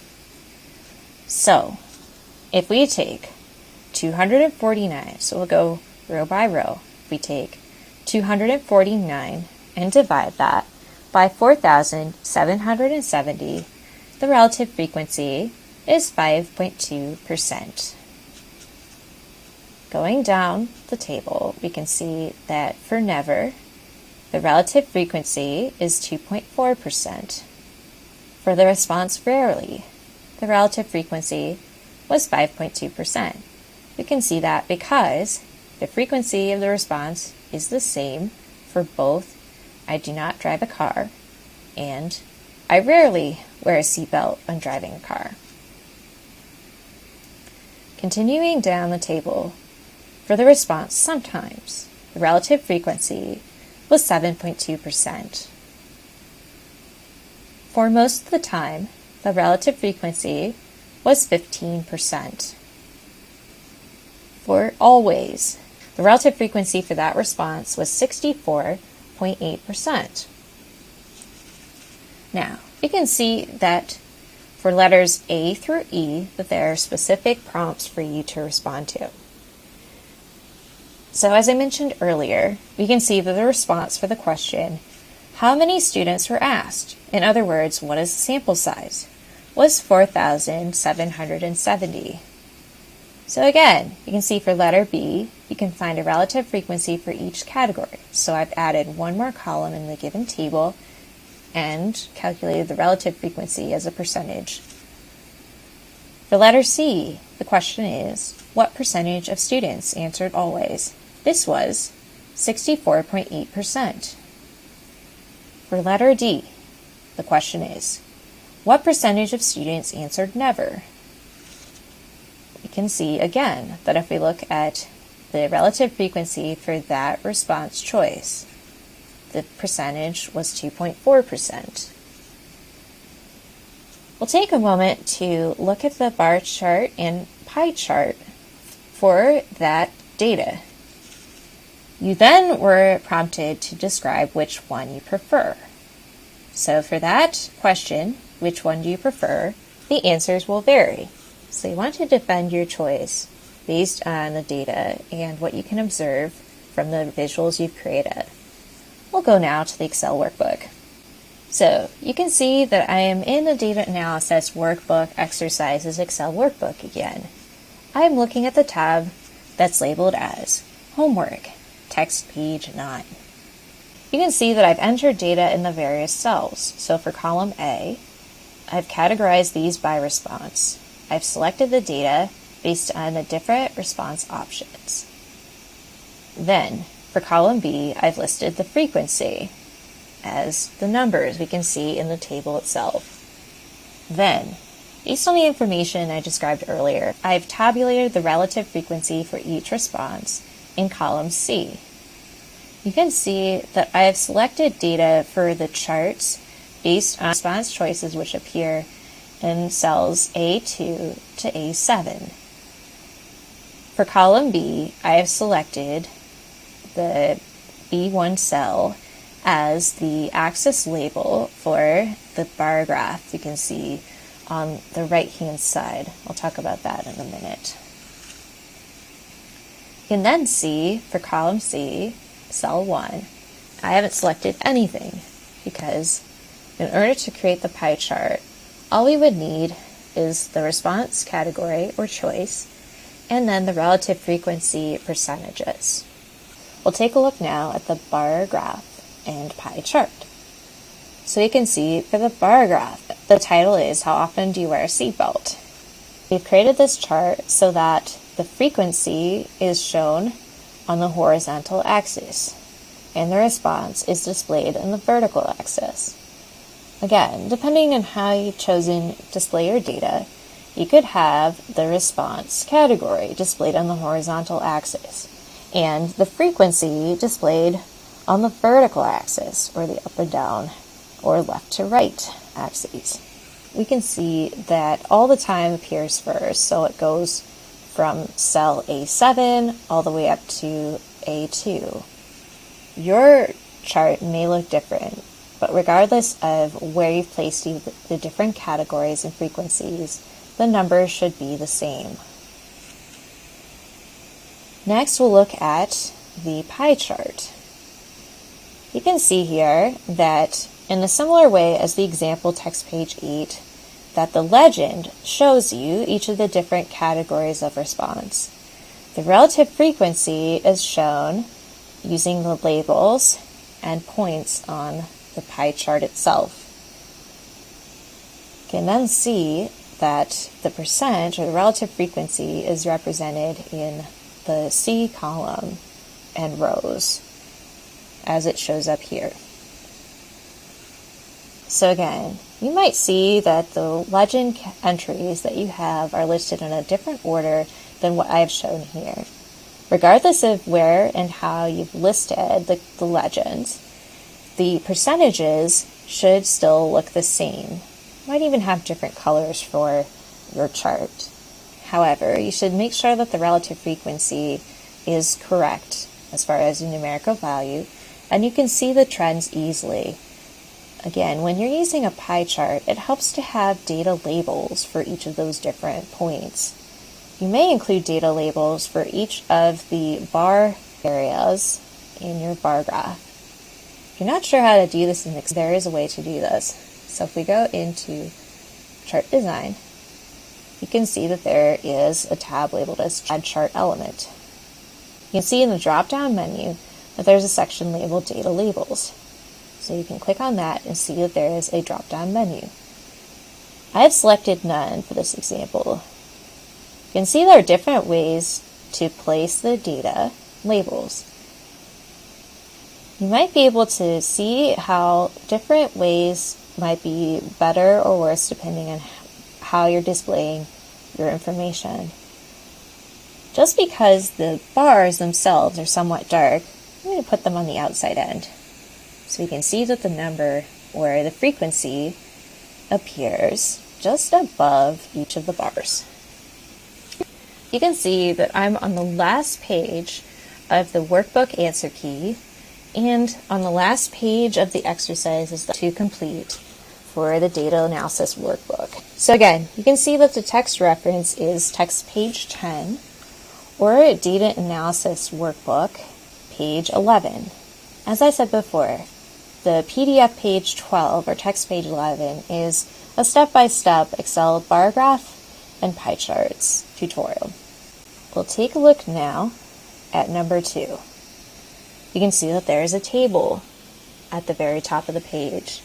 So, if we take 249, so we'll go row by row. If we take 249 and divide that by 4,770, the relative frequency is 5.2%. Going down the table, we can see that for never, the relative frequency is 2.4%. For the response rarely, the relative frequency was 5.2%. We can see that because the frequency of the response is the same for both I do not drive a car and I rarely wear a seatbelt when driving a car. Continuing down the table, for the response sometimes, the relative frequency was 7.2%. For most of the time, the relative frequency was 15%. For always, the relative frequency for that response was 64.8%. Now, you can see that for letters A through E, that there are specific prompts for you to respond to. So as I mentioned earlier, we can see that the response for the question, how many students were asked? In other words, what is the sample size? Was 4,770. So again, you can see for letter B, you can find a relative frequency for each category. So I've added one more column in the given table and calculated the relative frequency as a percentage. For letter C, the question is, what percentage of students answered always? This was 64.8%. For letter D, the question is, what percentage of students answered never? We can see again that if we look at the relative frequency for that response choice, the percentage was 2.4%. We'll take a moment to look at the bar chart and pie chart for that data. You then were prompted to describe which one you prefer. So for that question, which one do you prefer, the answers will vary. So you want to defend your choice based on the data and what you can observe from the visuals you've created. We'll go now to the Excel workbook. So you can see that I am in the Data Analysis Workbook Exercises Excel workbook again. I'm looking at the tab that's labeled as Homework, text page 9. You can see that I've entered data in the various cells. So for column A, I've categorized these by response. I've selected the data based on the different response options. Then, for column B, I've listed the frequency as the numbers we can see in the table itself. Then, based on the information I described earlier, I've tabulated the relative frequency for each response in column C. You can see that I have selected data for the charts based on response choices which appear in cells A2 to A7. For column B, I have selected the B1 cell as the axis label for the bar graph you can see on the right-hand side. I'll talk about that in a minute. You can then see for column C, cell 1, I haven't selected anything because in order to create the pie chart, all we would need is the response category or choice and then the relative frequency percentages. We'll take a look now at the bar graph and pie chart. So you can see for the bar graph, the title is How Often Do You Wear a Seatbelt? We've created this chart so that the frequency is shown on the horizontal axis and the response is displayed in the vertical axis. Again, depending on how you've chosen to display your data, you could have the response category displayed on the horizontal axis and the frequency displayed on the vertical axis, or the up and down, or left to right axes. We can see that all the time appears first, so it goes from cell A7 all the way up to A2. your chart may look different, but regardless of where you've placed the different categories and frequencies, the numbers should be the same. Next, we'll look at the pie chart. You can see here that in a similar way as the example text page 8, that the legend shows you each of the different categories of response. The relative frequency is shown using the labels and points on the pie chart itself. You can then see that the percent or the relative frequency is represented in the C column and rows as it shows up here. So again, you might see that the legend entries that you have are listed in a different order than what I've shown here. Regardless of where and how you've listed the legends, the percentages should still look the same. You might even have different colors for your chart. However, you should make sure that the relative frequency is correct as far as the numerical value, and you can see the trends easily. Again, when you're using a pie chart, it helps to have data labels for each of those different points. You may include data labels for each of the bar areas in your bar graph. If you're not sure how to do this in Excel, there is a way to do this. So if we go into chart design, you can see that there is a tab labeled as Add Chart Element. You can see in the drop-down menu that there's a section labeled Data Labels. So you can click on that and see that there is a drop-down menu. I have selected none for this example. You can see there are different ways to place the data labels. You might be able to see how different ways might be better or worse depending on how you're displaying your information. Just because the bars themselves are somewhat dark, I'm going to put them on the outside end. So we can see that the number or the frequency appears just above each of the bars. You can see that I'm on the last page of the workbook answer key, and on the last page of the exercises to complete for the data analysis workbook. So again, you can see that the text reference is text page 10 or data analysis workbook page 11. As I said before, the PDF page 12 or text page 11 is a step-by-step Excel bar graph and pie charts tutorial. We'll take a look now at number 2. You can see that there is a table at the very top of the page.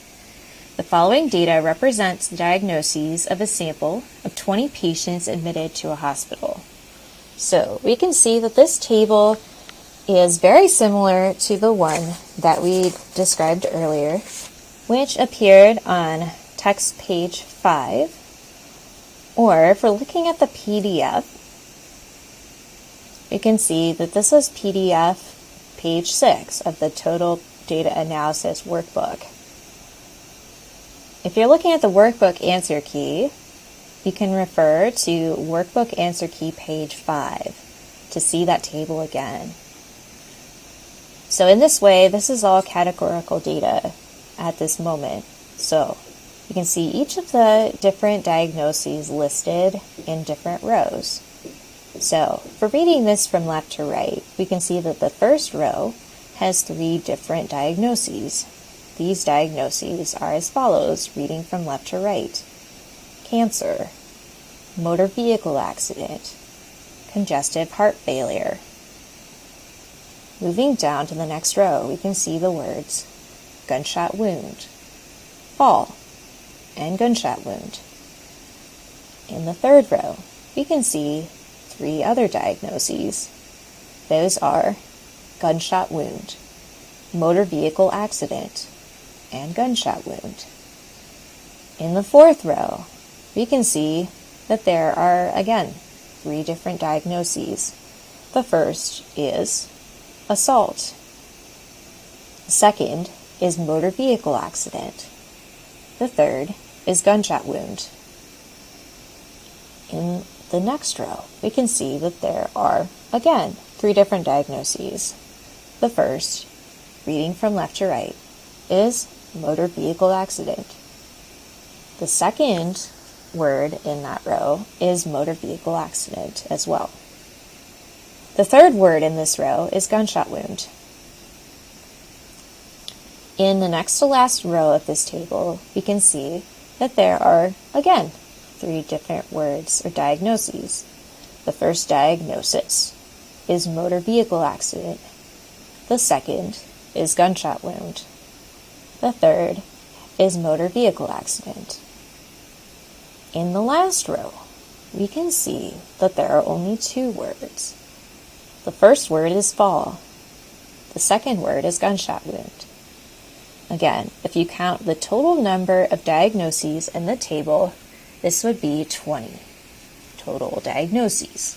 The following data represents the diagnoses of a sample of 20 patients admitted to a hospital. So we can see that this table is very similar to the one that we described earlier, which appeared on text page 5. Or if we're looking at the PDF, you can see that this is PDF page 6 of the Total Data Analysis Workbook. If you're looking at the Workbook Answer Key, you can refer to Workbook Answer Key page 5 to see that table again. So in this way, this is all categorical data at this moment. So you can see each of the different diagnoses listed in different rows. So for reading this from left to right, we can see that the first row has 3 different diagnoses. These diagnoses are as follows, reading from left to right: cancer, motor vehicle accident, congestive heart failure. Moving down to the next row, we can see the words gunshot wound, fall, and gunshot wound. In the third row, we can see 3 other diagnoses. Those are gunshot wound, motor vehicle accident, and gunshot wound. In the fourth row, we can see that there are, again, 3 different diagnoses. The first is assault. The second is motor vehicle accident. The third is gunshot wound. In the next row, we can see that there are, again, 3 different diagnoses. The first, reading from left to right, is motor vehicle accident. The second word in that row is motor vehicle accident as well. The third word in this row is gunshot wound. In the next to last row of this table, we can see that there are, again, 3 different words or diagnoses. The first diagnosis is motor vehicle accident. The second is gunshot wound. The third is motor vehicle accident. In the last row, we can see that there are only 2 words. The first word is fall. The second word is gunshot wound. Again, if you count the total number of diagnoses in the table, this would be 20 total diagnoses.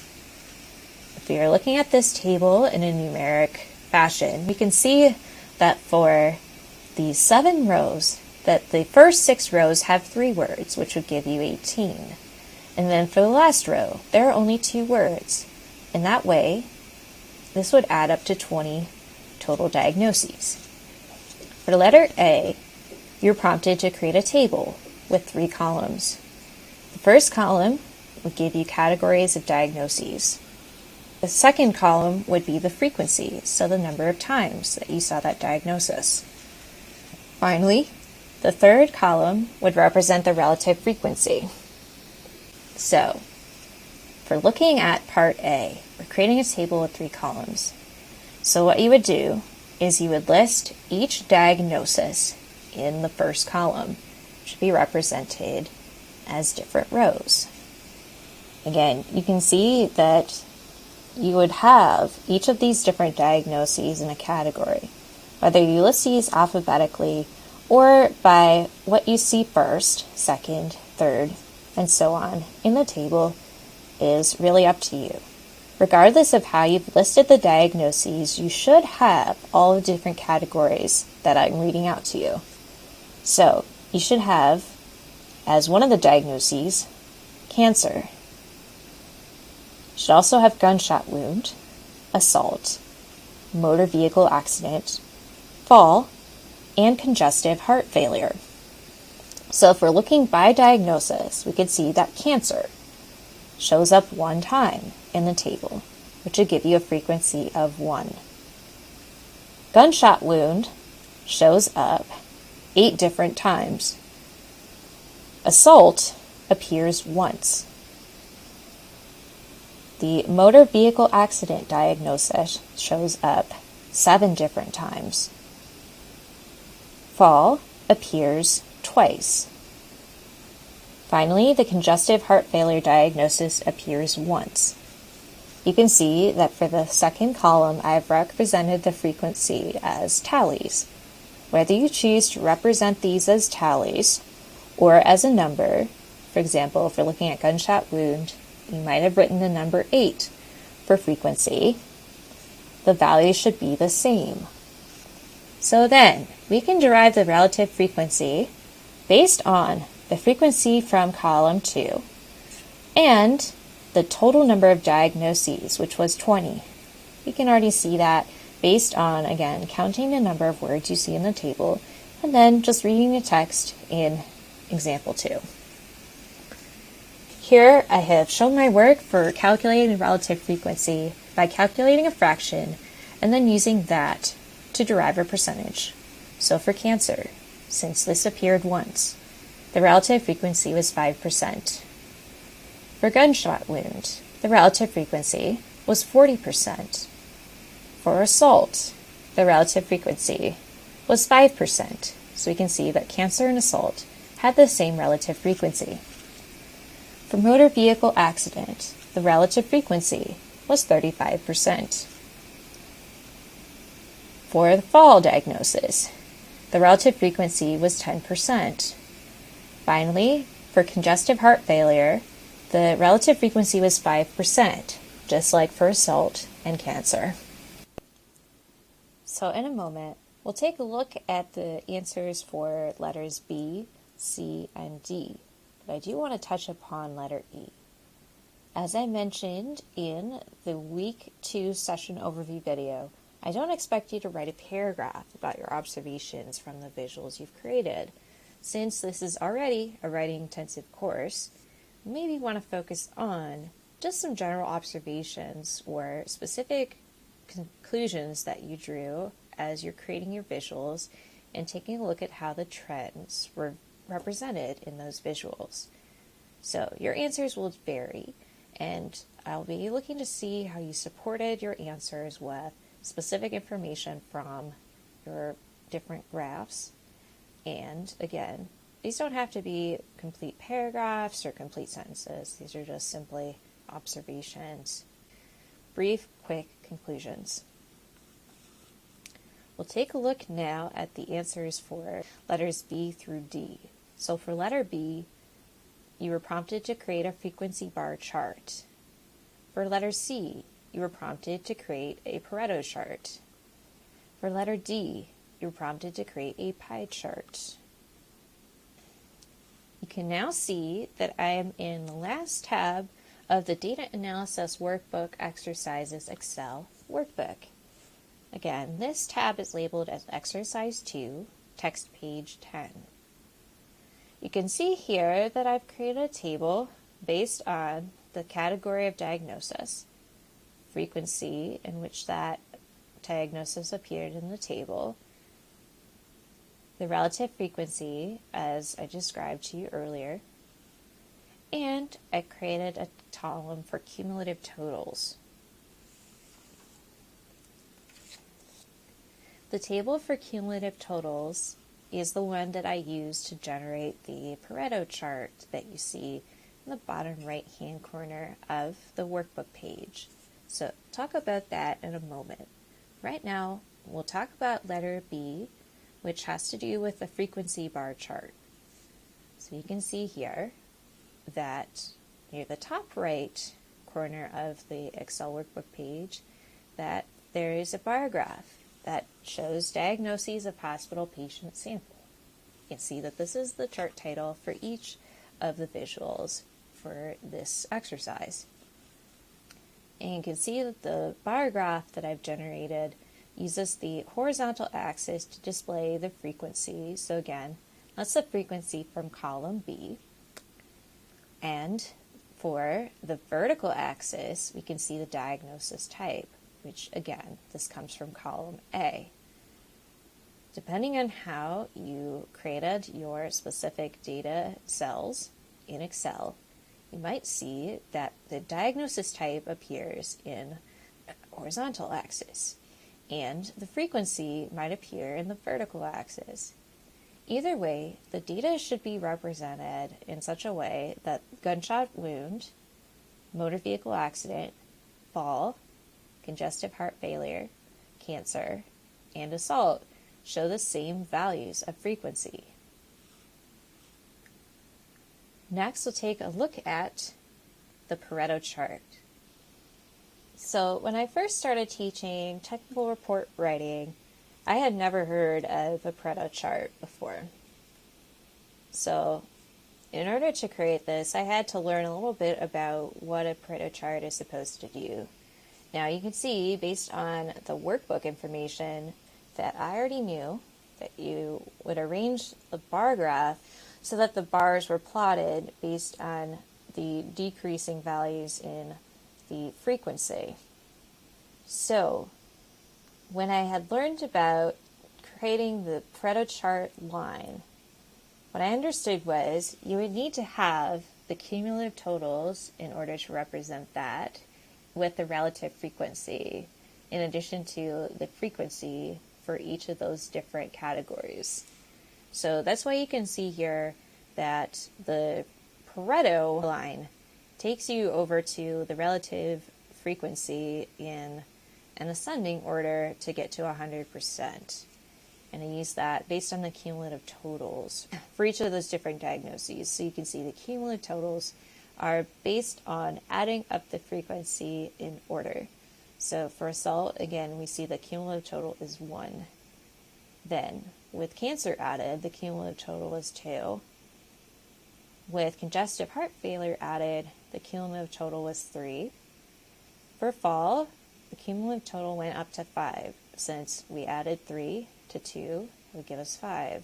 If we are looking at this table in a numeric fashion, we can see that for the 7 rows, that the first 6 rows have 3 words, which would give you 18. And then for the last row, there are only 2 words. In that way, this would add up to 20 total diagnoses. For the letter A, you're prompted to create a table with 3 columns. The first column would give you categories of diagnoses. The second column would be the frequency, so the number of times that you saw that diagnosis. Finally, the third column would represent the relative frequency. So, for looking at part A, we're creating a table with 3 columns. So what you would do is you would list each diagnosis in the first column, which would be represented as different rows. Again, you can see that you would have each of these different diagnoses in a category. Whether you list these alphabetically or by what you see first, second, third, and so on in the table is really up to you. Regardless of how you've listed the diagnoses, you should have all the different categories that I'm reading out to you. So, you should have, as one of the diagnoses, cancer. You should also have gunshot wound, assault, motor vehicle accident, fall, and congestive heart failure. So if we're looking by diagnosis, we could see that cancer shows up 1 time in the table, which would give you a frequency of 1. Gunshot wound shows up 8 different times. Assault appears once. The motor vehicle accident diagnosis shows up 7 different times. Fall appears twice. Finally, the congestive heart failure diagnosis appears once. You can see that for the second column, I have represented the frequency as tallies. Whether you choose to represent these as tallies or as a number, for example, if we're looking at gunshot wound, you might have written the number 8 for frequency. The value should be the same. So then, we can derive the relative frequency based on the frequency from column 2 and the total number of diagnoses, which was 20. We can already see that based on, again, counting the number of words you see in the table and then just reading the text in example 2. Here I have shown my work for calculating the relative frequency by calculating a fraction and then using that to derive a percentage. So for cancer, since this appeared once, the relative frequency was 5%. For gunshot wound, the relative frequency was 40%. For assault, the relative frequency was 5%. So we can see that cancer and assault had the same relative frequency. For motor vehicle accident, the relative frequency was 35%. For the fall diagnosis, the relative frequency was 10%. Finally, for congestive heart failure, the relative frequency was 5%, just like for assault and cancer. So in a moment, we'll take a look at the answers for letters B, C, and D, but I do want to touch upon letter E. As I mentioned in the week 2 session overview video, I don't expect you to write a paragraph about your observations from the visuals you've created. Since this is already a writing intensive course, maybe want to focus on just some general observations or specific conclusions that you drew as you're creating your visuals and taking a look at how the trends were represented in those visuals. So your answers will vary, and I'll be looking to see how you supported your answers with specific information from your different graphs. And again, these don't have to be complete paragraphs or complete sentences. These are just simply observations. Brief, quick conclusions. We'll take a look now at the answers for letters B through D. So for letter B, you were prompted to create a frequency bar chart. For letter C, you were prompted to create a Pareto chart. For letter D, you were prompted to create a pie chart. You can now see that I am in the last tab of the Data Analysis Workbook Exercises Excel Workbook. Again, this tab is labeled as Exercise 2, Text Page 10. You can see here that I've created a table based on the category of diagnosis, frequency in which that diagnosis appeared in the table, the relative frequency as I described to you earlier, and I created a column for cumulative totals. The table for cumulative totals is the one that I use to generate the Pareto chart that you see in the bottom right-hand corner of the workbook page. So talk about that in a moment. Right now, we'll talk about letter B, which has to do with the frequency bar chart. So you can see here that near the top right corner of the Excel workbook page that there is a bar graph that shows diagnoses of hospital patient sample. You can see that this is the chart title for each of the visuals for this exercise. And you can see that the bar graph that I've generated uses the horizontal axis to display the frequency. So again, that's the frequency from column B. And for the vertical axis, we can see the diagnosis type, which again, this comes from column A. Depending on how you created your specific data cells in Excel, you might see that the diagnosis type appears in horizontal axis, and the frequency might appear in the vertical axis. Either way, the data should be represented in such a way that gunshot wound, motor vehicle accident, fall, congestive heart failure, cancer, and assault show the same values of frequency. Next, we'll take a look at the Pareto chart. So when I first started teaching technical report writing, I had never heard of a Pareto chart before. So in order to create this, I had to learn a little bit about what a Pareto chart is supposed to do. Now you can see, based on the workbook information, that I already knew that you would arrange the bar graph so that the bars were plotted based on the decreasing values in the frequency. So when I had learned about creating the Pareto chart line, what I understood was you would need to have the cumulative totals in order to represent that with the relative frequency, in addition to the frequency for each of those different categories. So that's why you can see here that the Pareto line takes you over to the relative frequency in an ascending order to get to 100%. And I use that based on the cumulative totals for each of those different diagnoses. So you can see the cumulative totals are based on adding up the frequency in order. So for assault, again, we see the cumulative total is 1. Then, with cancer added, the cumulative total is 2. With congestive heart failure added, the cumulative total was 3. For fall, the cumulative total went up to 5. since we added 3 to 2 would give us 5.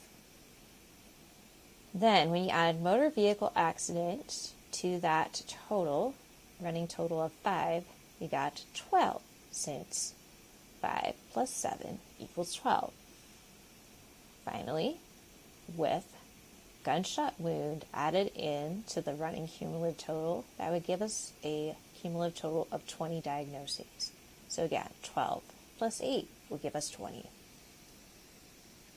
Then when you add motor vehicle accident to that total, running total of 5, you got 12, since 5 plus 7 equals 12. Finally, with gunshot wound added in to the running cumulative total, that would give us a cumulative total of 20 diagnoses. So again, 12 plus 8 will give us 20.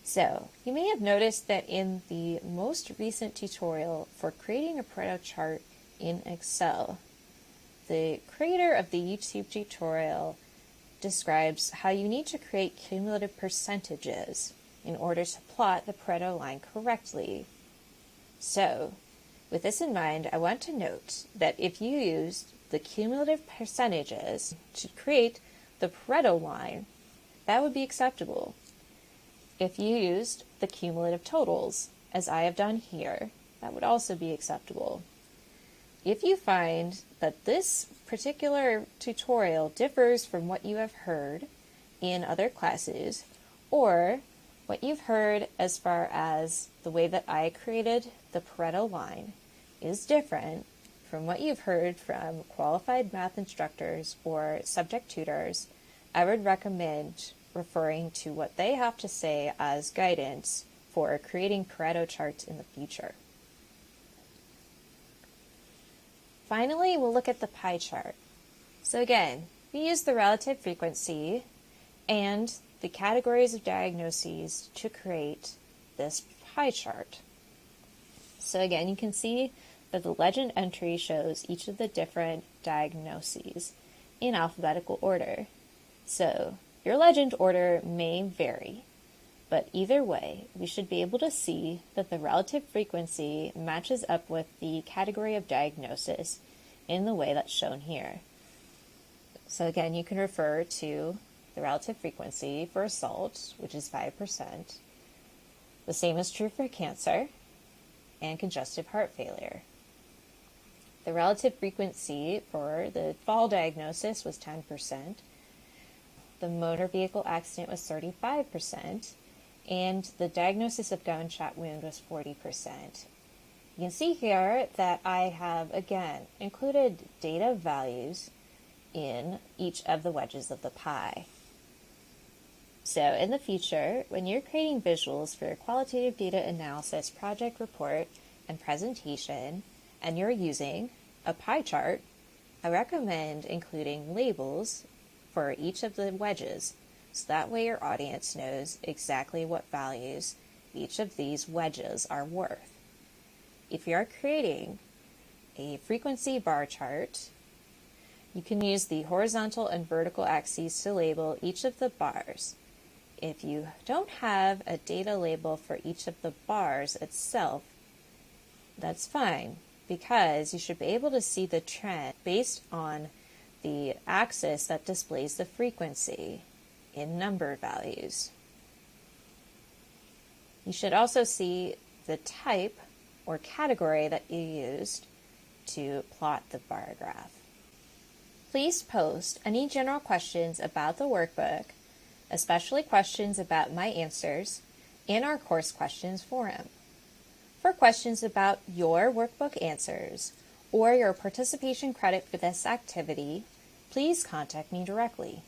So, you may have noticed that in the most recent tutorial for creating a Pareto chart in Excel, the creator of the YouTube tutorial describes how you need to create cumulative percentages in order to plot the Pareto line correctly. So, with this in mind, I want to note that if you used the cumulative percentages to create the Pareto line, that would be acceptable. If you used the cumulative totals, as I have done here, that would also be acceptable. If you find that this particular tutorial differs from what you have heard in other classes, or what you've heard as far as the way that I created the Pareto line is different from what you've heard from qualified math instructors or subject tutors, I would recommend referring to what they have to say as guidance for creating Pareto charts in the future. Finally, we'll look at the pie chart. So again, we use the relative frequency and the categories of diagnoses to create this pie chart. So again, you can see that the legend entry shows each of the different diagnoses in alphabetical order. So your legend order may vary, but either way, we should be able to see that the relative frequency matches up with the category of diagnosis in the way that's shown here. So again, you can refer to the relative frequency for assault, which is 5%. The same is true for cancer and congestive heart failure. The relative frequency for the fall diagnosis was 10%. The motor vehicle accident was 35%, and the diagnosis of gunshot wound was 40%. You can see here that I have, again, included data values in each of the wedges of the pie. So in the future, when you're creating visuals for your qualitative data analysis project report and presentation, and you're using a pie chart, I recommend including labels for each of the wedges, so that way your audience knows exactly what values each of these wedges are worth. If you are creating a frequency bar chart, you can use the horizontal and vertical axes to label each of the bars. If you don't have a data label for each of the bars itself, that's fine, because you should be able to see the trend based on the axis that displays the frequency in number values. You should also see the type or category that you used to plot the bar graph. Please post any general questions about the workbook, especially questions about my answers, in our course questions forum. For questions about your workbook answers or your participation credit for this activity, please contact me directly.